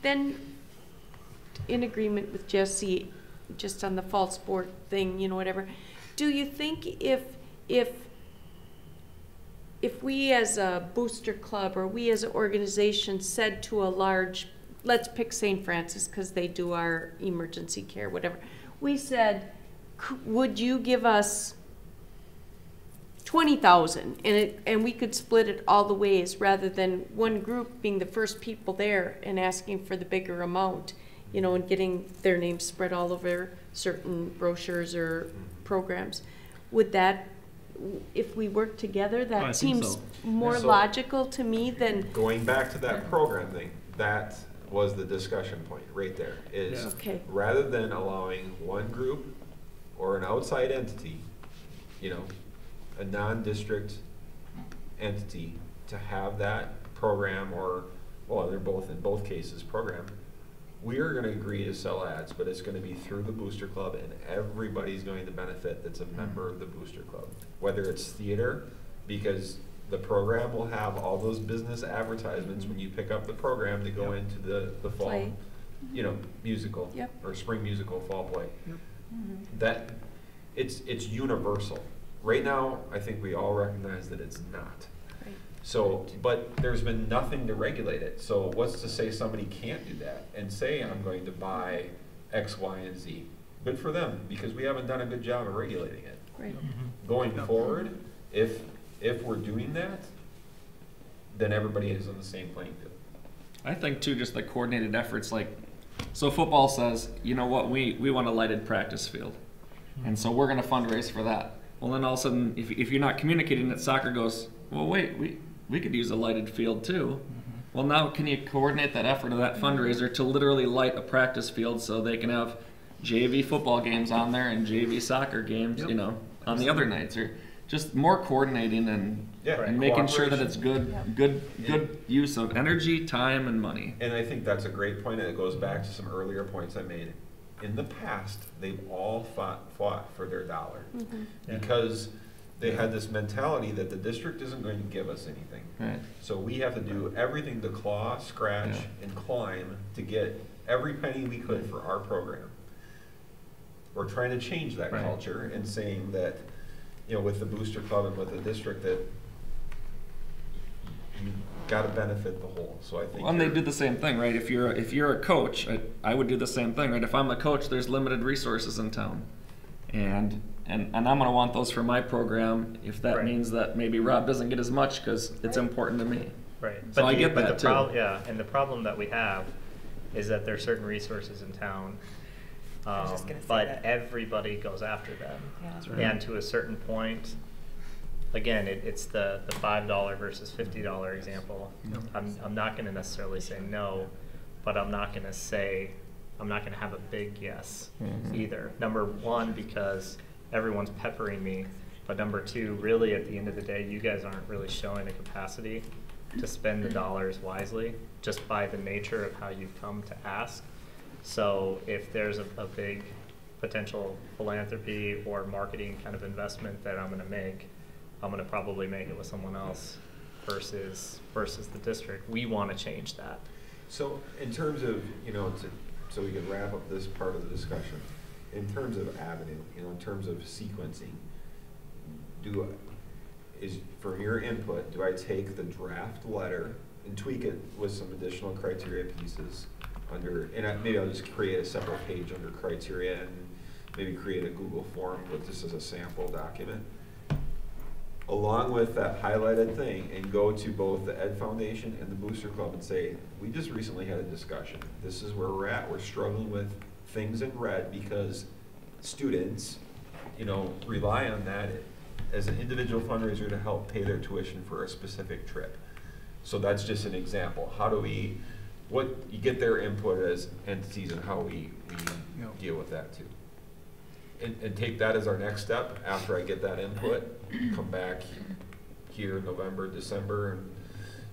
Speaker 7: then in agreement with Jesse, just on the fall sport thing, whatever. Do you think if we as a Booster Club or we as an organization said to a large, let's pick St. Francis because they do our emergency care, whatever, we said, would you give us 20,000 and we could split it all the ways, rather than one group being the first people there and asking for the bigger amount, and getting their names spread all over certain brochures or programs? Would that, if we work together, that seems more logical to me than
Speaker 5: going back to that program thing, that was the discussion point right there, is
Speaker 1: Yeah.
Speaker 7: Okay.
Speaker 5: rather than allowing one group or an outside entity, you know, a non-district entity to have that program, or, well, they're both, in both cases, program, we are gonna agree to sell ads, but it's gonna be through the Booster Club, and everybody's going to benefit that's a member of the Booster Club. Whether it's theater, because the program will have all those business advertisements when you pick up the program to go into the fall,
Speaker 7: Play.
Speaker 5: you know, musical.
Speaker 7: Yep.
Speaker 5: Or spring musical, fall play.
Speaker 2: Yep.
Speaker 5: That, it's universal. Right now, I think we all recognize that it's not.
Speaker 7: Right.
Speaker 5: So, but there's been nothing to regulate it. So what's to say somebody can't do that and say, I'm going to buy X, Y, and Z? Good for them, because we haven't done a good job of regulating it.
Speaker 7: Right.
Speaker 5: Going forward, if we're doing that, then everybody is on the same playing field.
Speaker 1: I think too, just the coordinated efforts, like, so football says, you know what, we want a lighted practice field. And so we're gonna fundraise for that. Well, then all of a sudden, if you're not communicating it, soccer goes, well, wait, we could use a lighted field too. Well, now can you coordinate that effort of that fundraiser to literally light a practice field so they can have JV football games on there and JV soccer games, you know, on the other nights, or just more coordinating and
Speaker 5: Yeah,
Speaker 1: and making sure that it's
Speaker 5: cooperation.
Speaker 1: good use of energy, time, and money.
Speaker 5: And I think that's a great point, and it goes back to some earlier points I made. In the past, they've all fought for their dollar, because they had this mentality that the district isn't going to give us anything.
Speaker 1: Right.
Speaker 5: So we have to do everything to claw, scratch,
Speaker 1: Yeah.
Speaker 5: and climb to get every penny we could for our program. We're trying to change that
Speaker 1: Right.
Speaker 5: culture and saying that, you know, with the Booster Club and with the district, that you gotta benefit the whole. So I think.
Speaker 1: Well, and they
Speaker 5: you're-
Speaker 1: do the same thing, right? If you're a coach, I would do the same thing, right? If I'm a coach, there's limited resources in town, and I'm gonna want those for my program. If that
Speaker 6: Right.
Speaker 1: means that maybe Rob doesn't get as much because it's important to me.
Speaker 6: Right.
Speaker 1: So I get
Speaker 6: but
Speaker 1: that
Speaker 6: the
Speaker 1: too.
Speaker 6: Yeah, and the problem that we have is that there are certain resources in town,
Speaker 9: I was just gonna say
Speaker 6: but
Speaker 9: that.
Speaker 6: everybody goes after them.
Speaker 9: Yeah. That's
Speaker 1: right.
Speaker 6: And to a certain point, again, it's the $5 versus $50 example.
Speaker 1: Yep.
Speaker 6: I'm not gonna necessarily say no, but I'm not gonna have a big yes
Speaker 1: Mhm.
Speaker 6: either. Number one, because everyone's peppering me, but number two, really at the end of the day, you guys aren't really showing a capacity to spend the dollars wisely, just by the nature of how you've come to ask. So if there's a big potential philanthropy or marketing kind of investment that I'm gonna make, I'm gonna probably make it with someone else versus the district. We wanna change that.
Speaker 5: So in terms of, you know, so we can wrap up this part of the discussion, in terms of avenue, you know, in terms of sequencing, for your input, do I take the draft letter and tweak it with some additional criteria pieces under, and maybe I'll just create a separate page under criteria and maybe create a Google form with this as a sample document, along with that highlighted thing, and go to both the Ed Foundation and the Booster Club and say, we just recently had a discussion. This is where we're at. We're struggling with things in red because students, you know, rely on that as an individual fundraiser to help pay their tuition for a specific trip. So that's just an example. How do we, you get their input as entities and how we deal with that too. And take that as our next step. After I get that input, come back here in November, December, and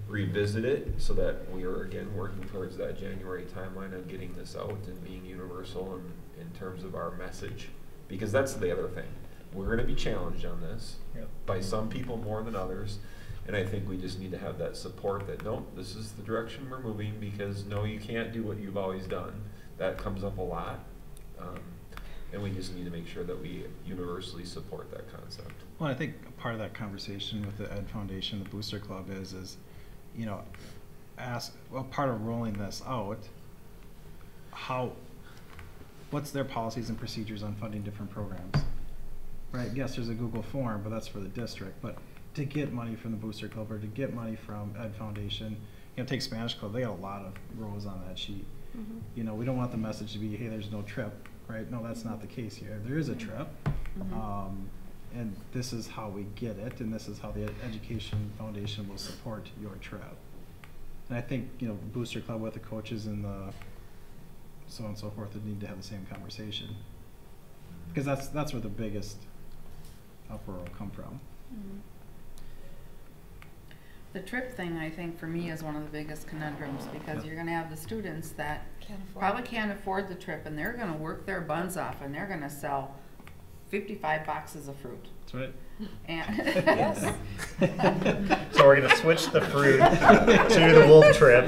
Speaker 5: revisit it so that we are again working towards that January timeline of getting this out and being universal in terms of our message. Because that's the other thing. We're going to be challenged on this by some people more than others. And I think we just need to have that support that, no, this is the direction we're moving, because no, you can't do what you've always done. That comes up a lot. And we just need to make sure that we universally support that concept.
Speaker 2: Well, I think part of that conversation with the Ed Foundation, the Booster Club is, you know, part of rolling this out, what's their policies and procedures on funding different programs? Right, yes, there's a Google form, but that's for the district, but to get money from the Booster Club or to get money from Ed Foundation, you know, take Spanish Club, they got a lot of rows on that sheet. You know, we don't want the message to be, hey, there's no trip, right? No, that's not the case here. There is a trip, and this is how we get it, and this is how the Education Foundation will support your trip. And I think, you know, Booster Club with the coaches and the so on and so forth would need to have the same conversation. Because that's where the biggest uproar will come from.
Speaker 4: The trip thing, I think, for me is one of the biggest conundrums, because you're gonna have the students that probably can't afford the trip, and they're gonna work their buns off, and they're gonna sell 55 boxes of fruit.
Speaker 2: That's right.
Speaker 4: And
Speaker 9: Yes.
Speaker 6: So we're gonna switch the fruit to the wolf trip.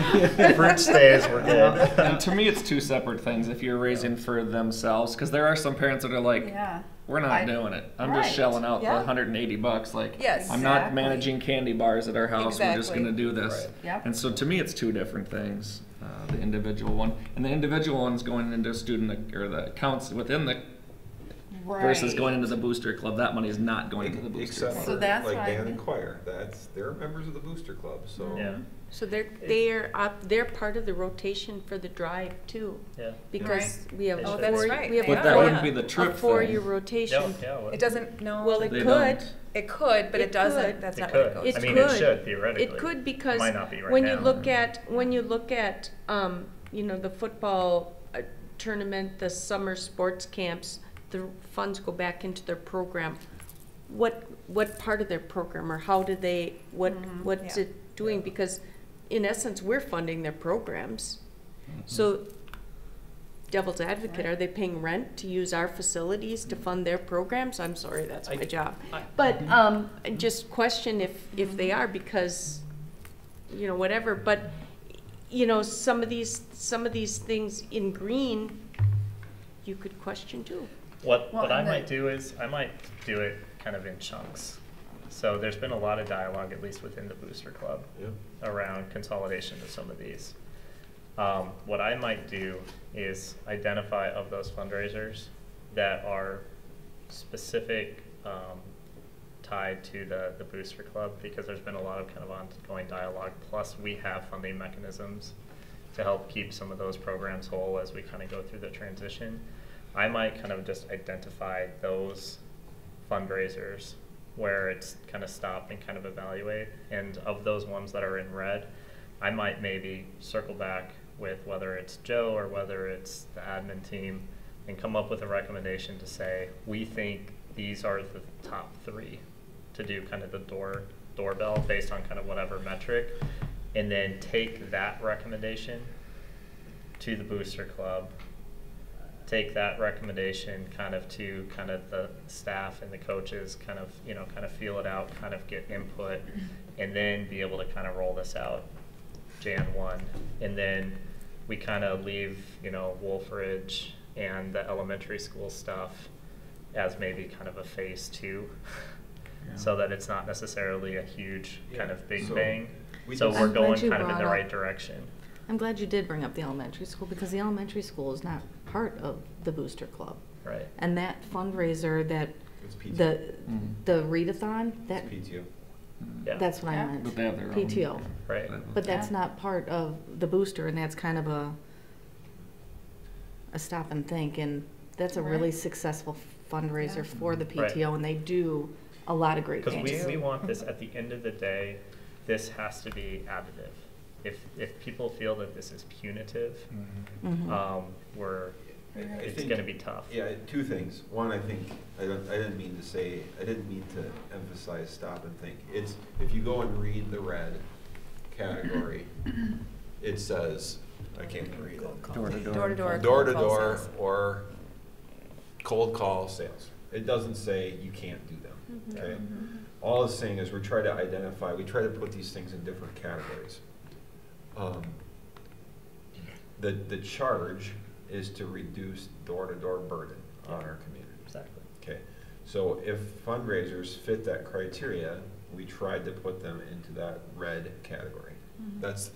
Speaker 6: Fruit stays, we're good.
Speaker 1: And to me, it's two separate things if you're raising for themselves, because there are some parents that are like,
Speaker 4: yeah.
Speaker 1: we're not doing it. I'm
Speaker 4: Right.
Speaker 1: just shelling out the
Speaker 9: Yeah.
Speaker 1: $180. Like,
Speaker 9: Yes.
Speaker 1: I'm not
Speaker 4: Exactly.
Speaker 1: managing candy bars at our house. We're just
Speaker 9: Exactly.
Speaker 1: going to do this.
Speaker 5: Right.
Speaker 4: Yep.
Speaker 1: And so to me, it's two different things. The individual one, and the individual one's going into student or the accounts within the versus
Speaker 4: Right.
Speaker 1: going into the booster club. That money is not going into the booster
Speaker 5: Except
Speaker 1: club.
Speaker 5: for
Speaker 4: So that's
Speaker 5: like
Speaker 4: what I
Speaker 5: band and
Speaker 4: think.
Speaker 5: choir, they're members of the booster club, so.
Speaker 6: Yeah.
Speaker 7: So they're part of the rotation for the drive too,
Speaker 6: Yeah.
Speaker 7: because we have
Speaker 6: Oh,
Speaker 7: a
Speaker 6: that's
Speaker 9: right,
Speaker 7: we have
Speaker 9: they
Speaker 1: But
Speaker 9: are.
Speaker 1: that
Speaker 7: a
Speaker 1: wouldn't be the trip thing.
Speaker 7: 4-year rotation.
Speaker 6: Yeah. Well,
Speaker 9: It doesn't, no.
Speaker 7: Well, it
Speaker 1: They
Speaker 7: could.
Speaker 1: don't.
Speaker 9: It could, but
Speaker 7: It
Speaker 9: it doesn't.
Speaker 7: could.
Speaker 9: That's
Speaker 6: it
Speaker 9: not
Speaker 6: could.
Speaker 9: what it goes
Speaker 7: It
Speaker 6: I
Speaker 9: to.
Speaker 6: mean,
Speaker 7: could.
Speaker 6: it should theoretically.
Speaker 7: It could, because
Speaker 6: Might not be right
Speaker 7: when
Speaker 6: now.
Speaker 7: you look at the football tournament, the summer sports camps, the funds go back into their program. What part of their program, or how do they what's
Speaker 9: Yeah.
Speaker 7: it doing? Because in essence, we're funding their programs. So, devil's advocate, are they paying rent to use our facilities to fund their programs? I'm sorry, that's my job. But just question if they are, because whatever. But some of these things in green, you could question too.
Speaker 6: What
Speaker 4: Well,
Speaker 6: I
Speaker 4: and
Speaker 6: might do is I might do it kind of in chunks. So there's been a lot of dialogue, at least within the booster club,
Speaker 5: Yeah.
Speaker 6: around consolidation of some of these. What I might do is identify of those fundraisers that are specific, tied to the booster club, because there's been a lot of kind of ongoing dialogue. Plus, we have funding mechanisms to help keep some of those programs whole as we kind of go through the transition. I might kind of just identify those fundraisers where it's kind of stop and kind of evaluate. And of those ones that are in red, I might maybe circle back with whether it's Joe or whether it's the admin team and come up with a recommendation to say, we think these are the top 3 to do kind of the doorbell based on kind of whatever metric, and then take that recommendation to the booster club, take that recommendation kind of to kind of the staff and the coaches, kind of feel it out, kind of get input, and then be able to kind of roll this out Jan 1. And then we kind of leave, Wolfridge and the elementary school stuff as maybe kind of a phase 2, so that it's not necessarily a huge kind of big
Speaker 5: So
Speaker 6: bang.
Speaker 5: we
Speaker 6: So
Speaker 5: just-
Speaker 6: we're
Speaker 3: I'm glad
Speaker 6: going
Speaker 3: you
Speaker 6: kind of in
Speaker 3: brought
Speaker 6: the
Speaker 3: up-
Speaker 6: right direction.
Speaker 3: I'm glad you did bring up the elementary school, because the elementary school is not part of the booster club.
Speaker 6: Right.
Speaker 3: And that fundraiser,
Speaker 5: It's PTO.
Speaker 3: the readathon, that,
Speaker 5: It's PTO.
Speaker 6: Yeah.
Speaker 3: that's what I
Speaker 4: Yeah.
Speaker 3: meant.
Speaker 1: But they have their own.
Speaker 3: PTO.
Speaker 6: Right.
Speaker 3: But that's
Speaker 4: Yeah.
Speaker 3: not part of the booster, and that's kind of a stop and think, and that's a really
Speaker 4: Right.
Speaker 3: successful fundraiser
Speaker 4: Yeah.
Speaker 3: for the
Speaker 6: Right.
Speaker 3: PTO, and they do a lot of great
Speaker 6: Because
Speaker 3: things.
Speaker 6: we want this, at the end of the day, this has to be additive. If people feel that this is punitive,
Speaker 3: Mhm.
Speaker 6: we're,
Speaker 5: I
Speaker 6: it's
Speaker 5: think-
Speaker 6: gonna be tough.
Speaker 5: Yeah, 2 things. One, I think, I didn't mean to emphasize stop and think. It's, if you go and read the red category, it says, I can't even read it.
Speaker 1: Door to door.
Speaker 9: Door to door.
Speaker 5: Door to
Speaker 9: cold call
Speaker 5: door
Speaker 9: sales.
Speaker 5: or cold call sales. It doesn't say you can't do them, okay? All it's saying is we try to put these things in different categories. The charge is to reduce door-to-door burden on our community.
Speaker 6: Exactly.
Speaker 5: Okay, so if fundraisers fit that criteria, we tried to put them into that red category. That's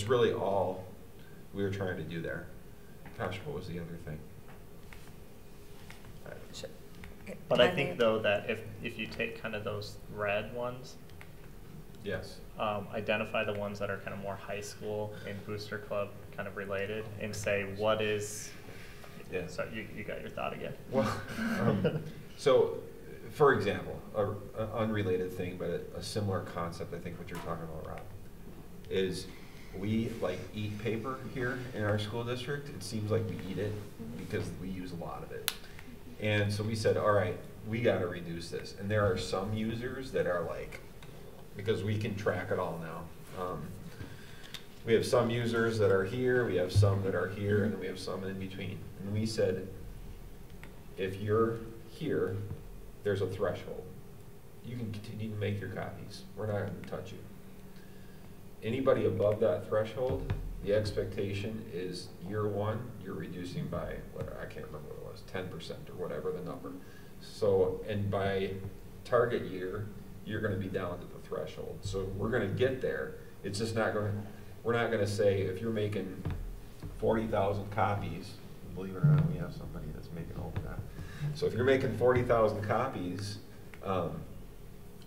Speaker 5: really all we were trying to do there. Gosh, what was the other thing?
Speaker 6: But I think though that if you take kind of those red ones,
Speaker 5: Yes.
Speaker 6: identify the ones that are kind of more high school and booster club kind of related, and say what is.
Speaker 5: Yeah.
Speaker 6: So you got your thought again.
Speaker 5: Well, so, for example, an unrelated thing, but a similar concept, I think what you're talking about, Rob, is we like eat paper here in our school district. It seems like we eat it because we use a lot of it. And so we said, all right, we gotta reduce this. And there are some users that are like, because we can track it all now. We have some users that are here, we have some that are here, and then we have some in between. And we said, if you're here, there's a threshold. You can continue to make your copies. We're not gonna touch you. Anybody above that threshold, the expectation is year one, you're reducing by, I can't remember what it was, 10% or whatever the number. So, and by target year, you're gonna be down to the threshold. So we're gonna get there. It's just not gonna, we're not gonna say if you're making 40,000 copies, believe it or not, we have somebody that's making over that. So if you're making 40,000 copies,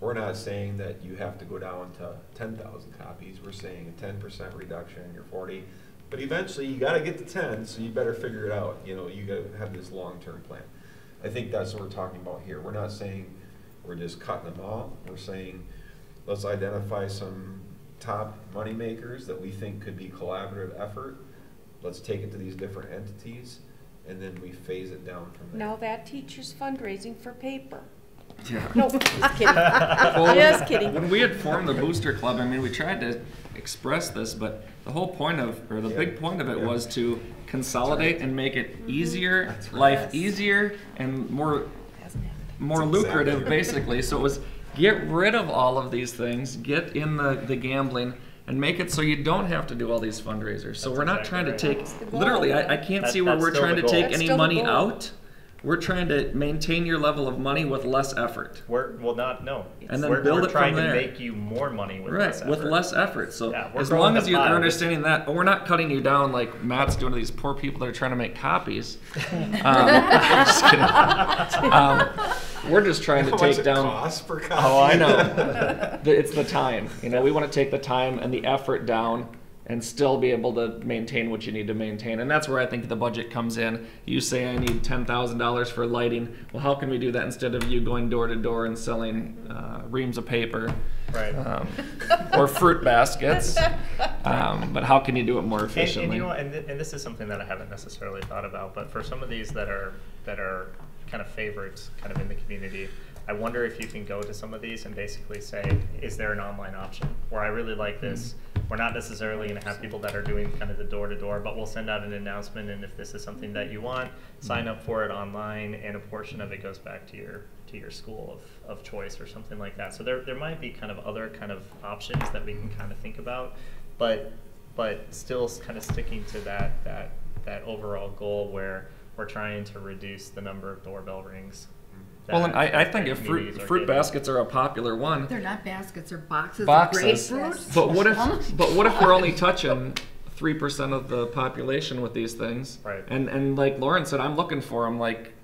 Speaker 5: we're not saying that you have to go down to 10,000 copies. We're saying a 10% reduction, you're 40. But eventually you gotta get to 10, so you better figure it out. You know, you gotta have this long-term plan. I think that's what we're talking about here. We're not saying we're just cutting them off. We're saying let's identify some top money makers that we think could be collaborative effort. Let's take it to these different entities, and then we phase it down from there.
Speaker 7: Now that teacher's fundraising for paper.
Speaker 1: Yeah.
Speaker 7: No, just kidding.
Speaker 1: Well,
Speaker 7: Just kidding.
Speaker 1: When we had formed the Booster Club, I mean, we tried to express this, but the whole point of, or the big point of it was to consolidate and make it easier, life easier, and more lucrative, basically. So it was get rid of all of these things, get in the gambling, and make it so you don't have to do all these fundraisers. So we're not trying to take, literally, I can't see where we're trying to take any money out. We're trying to maintain your level of money with less effort.
Speaker 6: And then
Speaker 1: build
Speaker 6: we're
Speaker 1: it
Speaker 6: trying
Speaker 1: from there.
Speaker 6: to make you more money with less effort.
Speaker 1: With less effort. So
Speaker 6: Yeah, we're
Speaker 1: as
Speaker 6: growing
Speaker 1: long
Speaker 6: the
Speaker 1: as you're
Speaker 6: pie.
Speaker 1: understanding that, but we're not cutting you down like Matt's doing to these poor people that are trying to make copies. Just kidding. We're just trying to take down.
Speaker 5: Cost per copy?
Speaker 1: Oh, I know. It's the time. You know, we want to take the time and the effort down and still be able to maintain what you need to maintain. And that's where I think the budget comes in. You say I need $10,000 for lighting. Well, how can we do that instead of you going door to door and selling reams of paper?
Speaker 6: Right.
Speaker 1: Or fruit baskets. But how can you do it more efficiently?
Speaker 6: And you know, and this is something that I haven't necessarily thought about, but for some of these that are kind of favorites kind of in the community, I wonder if you can go to some of these and basically say, is there an online option? Or I really like this. We're not necessarily going to have people that are doing kind of the door-to-door, but we'll send out an announcement, and if this is something that you want, sign up for it online, and a portion of it goes back to your school of choice or something like that. So there might be kind of other kind of options that we can kind of think about, but still kind of sticking to that overall goal where we're trying to reduce the number of doorbell rings.
Speaker 1: Well, and I think if fruit baskets are a popular one.
Speaker 4: They're not baskets, they're boxes.
Speaker 1: Boxes.
Speaker 4: Of grapefruit.
Speaker 1: But what if we're only touching 3% of the population with these things?
Speaker 6: Right.
Speaker 1: And like Lauren said, I'm looking for them. Like,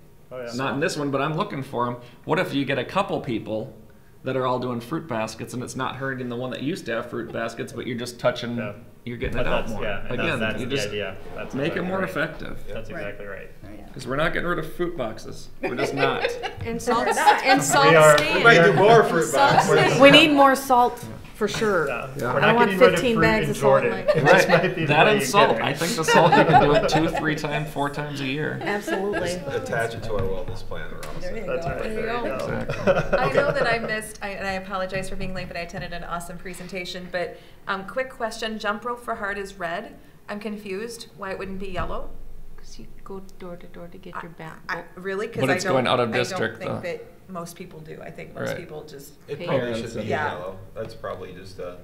Speaker 1: not in this one, but I'm looking for them. What if you get a couple people that are all doing fruit baskets, and it's not hurting the one that used to have fruit baskets, but you're just touching. Yeah. You're getting it out more.
Speaker 6: Yeah,
Speaker 1: again,
Speaker 6: that's
Speaker 1: you
Speaker 6: the
Speaker 1: just
Speaker 6: idea. That's
Speaker 1: make
Speaker 6: exactly
Speaker 1: it more
Speaker 6: right.
Speaker 1: effective.
Speaker 6: That's exactly right.
Speaker 1: Because we're not getting rid of fruit boxes. We're just not.
Speaker 3: And salt stands.
Speaker 5: We might do more fruit boxes.
Speaker 3: We need more salt for sure.
Speaker 6: Yeah.
Speaker 1: Yeah.
Speaker 6: We're
Speaker 3: I
Speaker 6: not
Speaker 3: want
Speaker 6: getting rid of
Speaker 3: 15
Speaker 6: fruit
Speaker 3: bags
Speaker 6: in
Speaker 3: of salt.
Speaker 6: Jordan.
Speaker 3: Like,
Speaker 6: This might be the
Speaker 1: That
Speaker 6: way
Speaker 1: and
Speaker 6: you
Speaker 1: salt.
Speaker 6: get it.
Speaker 1: I think the salt you can do it 2, 3 times, 4 times a year.
Speaker 3: absolutely.
Speaker 5: Attach it to our wellness plan.
Speaker 9: There you
Speaker 6: That's
Speaker 9: go.
Speaker 6: right.
Speaker 3: There you
Speaker 6: There you
Speaker 3: go.
Speaker 6: go.
Speaker 1: Exactly.
Speaker 12: I know that I missed, and I apologize for being late, but I attended an awesome presentation. But quick question, jump rope for heart is red. I'm confused why it wouldn't be yellow.
Speaker 7: Because you go door to door to get your back.
Speaker 12: Really?
Speaker 1: But it's going out of district,
Speaker 12: I don't
Speaker 1: though.
Speaker 12: think that most people do. I think most
Speaker 1: Right.
Speaker 12: people just...
Speaker 5: It probably
Speaker 1: Parents
Speaker 5: should be
Speaker 12: Yeah.
Speaker 5: yellow. That's probably just a...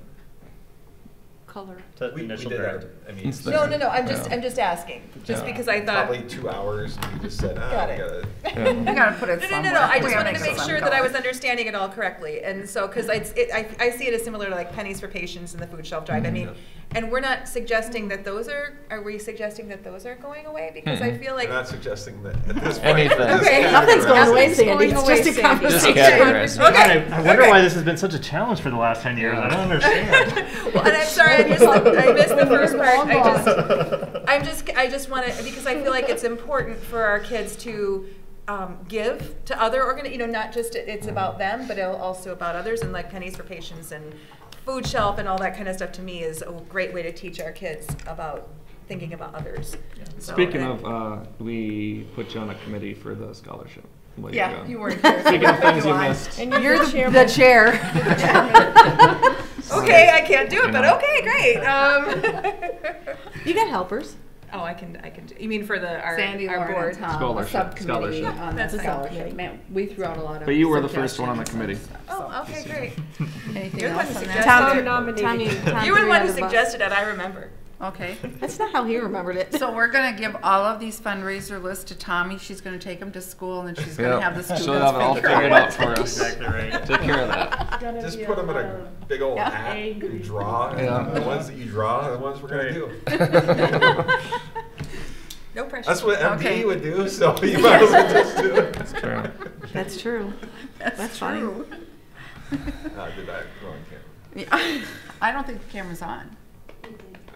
Speaker 7: Color.
Speaker 6: To
Speaker 5: We
Speaker 6: initial
Speaker 5: did
Speaker 6: grade.
Speaker 5: that. I mean,
Speaker 1: It's
Speaker 12: No, I'm
Speaker 1: Yeah.
Speaker 12: just asking. Just
Speaker 1: Yeah.
Speaker 12: because I thought...
Speaker 5: probably 2 hours, and you just said,
Speaker 12: Got
Speaker 5: we
Speaker 12: it.
Speaker 5: gotta...
Speaker 4: You gotta put it
Speaker 12: No,
Speaker 4: somewhere.
Speaker 12: I
Speaker 4: We
Speaker 12: just
Speaker 4: gotta
Speaker 12: wanted to make
Speaker 4: some
Speaker 12: sure that I
Speaker 4: color.
Speaker 12: was understanding it all correctly. And so, because I see it as similar to like pennies for patients and the food shelf drive. I mean, and we're not suggesting that those are we suggesting that those are going away? Because I feel like...
Speaker 5: We're not suggesting that at this point.
Speaker 1: Anything.
Speaker 12: Okay.
Speaker 3: Nothing's going away,
Speaker 12: Nothing's
Speaker 3: Sandy.
Speaker 12: going
Speaker 3: It's
Speaker 12: away,
Speaker 3: just a
Speaker 12: Sandy.
Speaker 3: conversation.
Speaker 1: Just
Speaker 12: Okay.
Speaker 6: I wonder
Speaker 12: Okay.
Speaker 6: why this has been such a challenge for the last 10 years. I don't understand.
Speaker 12: Well, and I'm sorry, I missed the first part. I just want to, because I feel like it's important for our kids to give to other not just it's about them, but also about others, and like pennies for patients and food shelf and all that kind of stuff to me is a great way to teach our kids about thinking about others. So,
Speaker 1: Speaking
Speaker 12: and-
Speaker 1: of, we put you on a committee for the scholarship. Well,
Speaker 12: Yeah,
Speaker 1: go.
Speaker 12: you weren't here.
Speaker 1: Speaking of things you missed.
Speaker 7: And
Speaker 9: You're the
Speaker 7: chairman.
Speaker 9: chair.
Speaker 12: Okay, I can't do it, but
Speaker 1: Yeah.
Speaker 12: okay, great.
Speaker 3: You got helpers.
Speaker 12: Oh, I can. You mean for our
Speaker 11: Sandy,
Speaker 12: our
Speaker 11: Lauren,
Speaker 12: board?
Speaker 11: and Tom, a
Speaker 1: Scholarship,
Speaker 11: subcommittee
Speaker 1: scholarship.
Speaker 11: on the
Speaker 12: That's fine.
Speaker 11: scholarship. Man, we threw out a lot of.
Speaker 1: But you were the first one on the
Speaker 11: suggestions
Speaker 1: committee.
Speaker 11: and stuff,
Speaker 12: Oh, okay, great.
Speaker 11: Anything
Speaker 12: You're the one
Speaker 11: else
Speaker 12: who
Speaker 11: on
Speaker 12: suggested
Speaker 11: that?
Speaker 12: it.
Speaker 3: Tom
Speaker 12: You were the
Speaker 3: threw
Speaker 12: one
Speaker 3: out
Speaker 12: who
Speaker 3: of the bus.
Speaker 12: suggested it. I remember.
Speaker 11: Okay.
Speaker 3: That's not how he remembered it.
Speaker 11: So we're gonna give all of these fundraiser lists to Tommy. She's gonna take them to school and then she's gonna have the students
Speaker 1: She'll have it all
Speaker 11: figure
Speaker 1: figured
Speaker 11: out
Speaker 1: out for us.
Speaker 6: Exactly right.
Speaker 1: Take care of that.
Speaker 8: Gonna
Speaker 5: Just
Speaker 8: be
Speaker 5: put them in a
Speaker 8: lot
Speaker 5: big old
Speaker 11: Yeah.
Speaker 5: hat
Speaker 8: angry.
Speaker 5: and draw, and
Speaker 1: Yeah.
Speaker 5: the ones that you draw are the ones we're gonna
Speaker 6: Right.
Speaker 5: do.
Speaker 12: No pressure.
Speaker 5: That's what MD
Speaker 11: Okay.
Speaker 5: would do, so you might as well just do it.
Speaker 1: That's true.
Speaker 3: That's true. That's funny.
Speaker 11: true.
Speaker 5: Did I wrong camera?
Speaker 11: Yeah. I don't think the camera's on.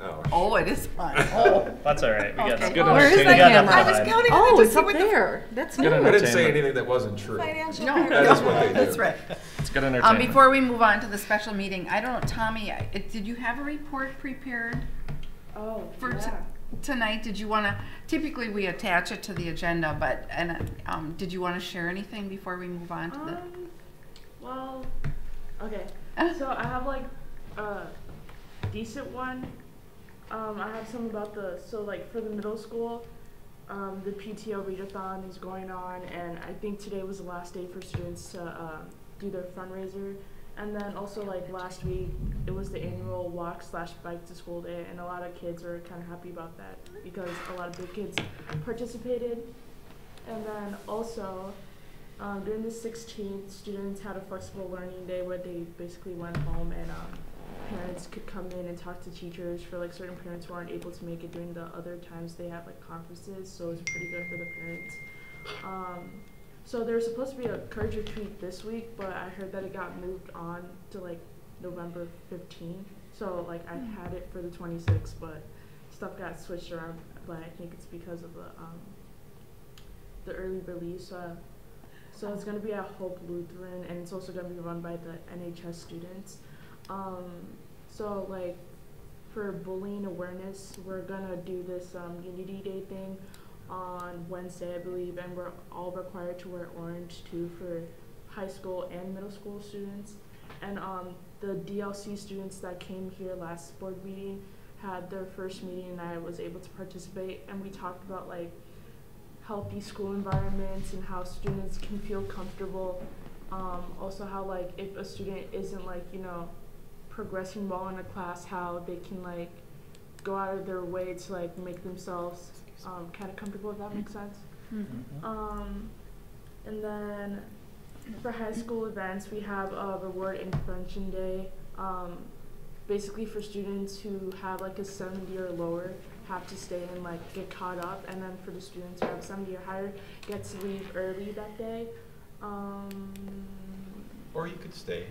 Speaker 5: Oh,
Speaker 11: Oh, it is on. Oh.
Speaker 6: That's all right. We got
Speaker 11: Okay.
Speaker 6: some
Speaker 1: Good
Speaker 3: Where is
Speaker 1: entertainment.
Speaker 3: that
Speaker 6: We got enough
Speaker 3: camera?
Speaker 12: I was
Speaker 6: behind.
Speaker 12: counting on
Speaker 3: Oh,
Speaker 12: it to
Speaker 3: it's
Speaker 12: see
Speaker 3: up
Speaker 12: what the
Speaker 3: there. That's
Speaker 1: Good
Speaker 3: new.
Speaker 5: I didn't say
Speaker 1: entertainment.
Speaker 5: anything that wasn't true.
Speaker 12: financial.
Speaker 11: No,
Speaker 5: That's what they do.
Speaker 11: that's right.
Speaker 1: It's good entertainment.
Speaker 11: Before we move on to the special meeting, I don't know, Tommy, did you have a report prepared
Speaker 8: Oh,
Speaker 11: for
Speaker 8: yeah.
Speaker 11: tonight? Did you want to, typically we attach it to the agenda, but, did you want to share anything before we move on to the?
Speaker 8: Well, okay. So I have like a decent one. I have some about so like for the middle school, the PTO readathon is going on, and I think today was the last day for students to do their fundraiser. And then also like last week, it was the annual walk/bike to school day, and a lot of kids are kind of happy about that because a lot of big kids participated. And then also, during the 16th, students had a flexible learning day where they basically went home and parents could come in and talk to teachers for like certain parents who aren't able to make it during the other times they have like conferences, so it was pretty good for the parents. So there was supposed to be a Courage Retreat this week, but I heard that it got moved on to like November 15th. So like I had it for the 26th, but stuff got switched around. But I think it's because of the early release. So it's gonna be at Hope Lutheran, and it's also gonna be run by the NHS students. So like for bullying awareness, we're gonna do this Unity Day thing on Wednesday, I believe, and we're all required to wear orange too for high school and middle school students. And the DLC students that came here last board meeting had their first meeting, and I was able to participate, and we talked about like healthy school environments and how students can feel comfortable. Also how like if a student isn't like, you know, progressing well in a class, how they can like go out of their way to like make themselves kind of comfortable, if that makes sense. And then for high school events, we have a Reward Intervention Day. Basically for students who have like a 70 or lower, have to stay and like get caught up, and then for the students who have 70 or higher, get to leave early that day.
Speaker 5: Or you could stay.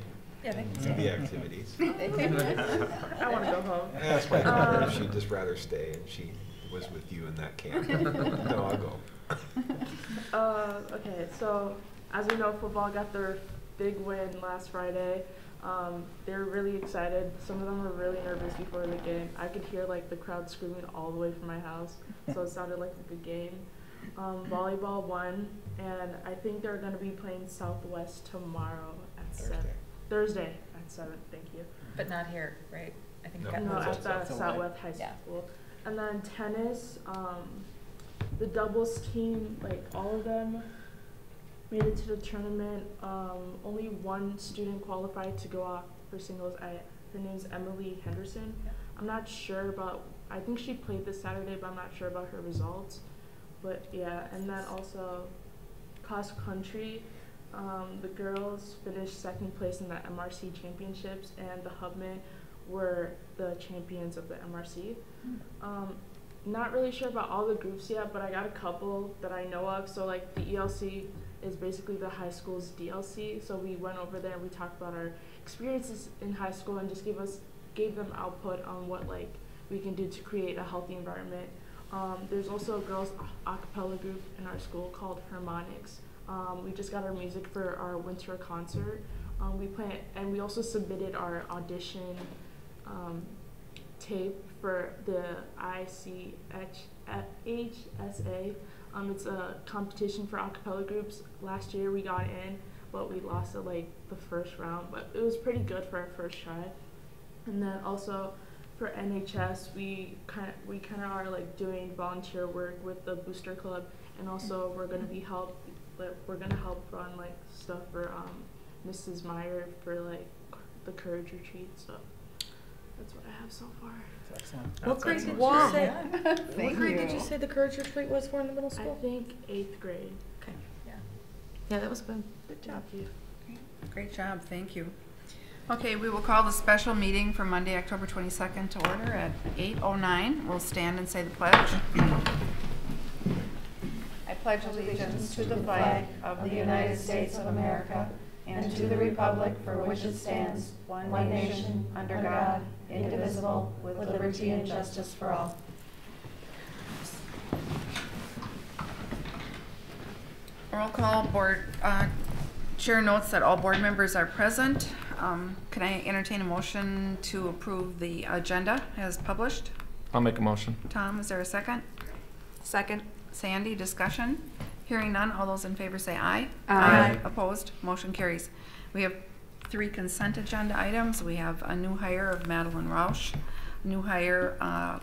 Speaker 12: Yeah, they can
Speaker 5: Do
Speaker 12: stay.
Speaker 5: the activities.
Speaker 8: I want to go home.
Speaker 5: I asked my daughter if she'd just rather stay, and she was with you in that camp. No, I'll go.
Speaker 8: Okay, so as we know, football got their big win last Friday. They're really excited. Some of them were really nervous before the game. I could hear like the crowd screaming all the way from my house, so it sounded like a good game. Volleyball won, and I think they're going to be playing Southwest tomorrow at 7. Thursday at 7, thank you.
Speaker 12: But not here, right? I think
Speaker 5: No.
Speaker 12: that
Speaker 8: No,
Speaker 12: was
Speaker 8: at the
Speaker 5: That's
Speaker 8: Southwest High
Speaker 12: Yeah.
Speaker 8: School. And then tennis, the doubles team, like all of them made it to the tournament. Only one student qualified to go off for singles. Her name's Emily Henderson.
Speaker 12: Yeah.
Speaker 8: I'm not sure about, I think she played this Saturday, but I'm not sure about her results. But yeah, and then also cross country. The girls finished second place in the MRC championships, and the Hubmen were the champions of the MRC. Not really sure about all the groups yet, but I got a couple that I know of. So like the ELC is basically the high school's DLC. So we went over there and we talked about our experiences in high school and just gave them output on what like we can do to create a healthy environment. There's also a girls a cappella group in our school called Harmonics. We just got our music for our winter concert. And we also submitted our audition tape for the ICHSA. It's a competition for a cappella groups. Last year we got in, but we lost at like the first round, but it was pretty good for our first try. And then also for NHS, we kind of are like doing volunteer work with the Booster Club, and also we're gonna help run like stuff for Mrs. Meyer for like the Courage Retreat. So that's what I have so far.
Speaker 2: Excellent.
Speaker 9: What grade did you
Speaker 3: Wow.
Speaker 9: say?
Speaker 11: Thank
Speaker 9: What grade did
Speaker 11: you.
Speaker 9: you say the Courage Retreat was for in the middle
Speaker 8: I
Speaker 9: school?
Speaker 8: think 8th grade.
Speaker 9: Okay.
Speaker 3: Yeah, that was good.
Speaker 11: Good job.
Speaker 8: Thank you.
Speaker 11: Great job, thank you. Okay, we will call the special meeting for Monday, October 22nd to order at 8:09. We'll stand and say the pledge. I pledge allegiance to the flag of the United States of America and to the republic for which it stands, one nation, under God, indivisible, with liberty and justice for all. Roll call. Board chair notes that all board members are present. Can I entertain a motion to approve the agenda as published?
Speaker 1: I'll make a motion.
Speaker 11: Tom, is there a second?
Speaker 12: Second.
Speaker 11: Sandy, discussion? Hearing none, all those in favor say aye.
Speaker 12: Aye.
Speaker 11: Opposed, motion carries. We have 3 consent agenda items. We have a new hire of Madeline Rausch, new hire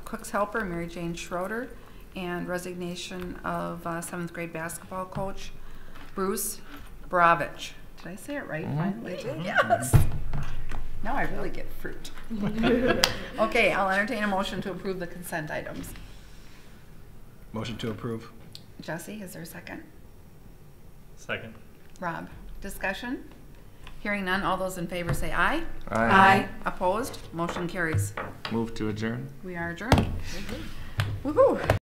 Speaker 11: cook's helper Mary Jane Schroeder, and resignation of 7th grade basketball coach Bruce Bravich. Did I say it right finally? Yes. Now I really get fruit. Okay, I'll entertain a motion to approve the consent items.
Speaker 2: Motion to approve.
Speaker 11: Jesse, is there a second?
Speaker 6: Second.
Speaker 11: Rob, discussion? Hearing none, all those in favor say aye.
Speaker 1: Aye.
Speaker 11: Opposed? Motion carries.
Speaker 1: Move to adjourn.
Speaker 11: We are adjourned. Woohoo!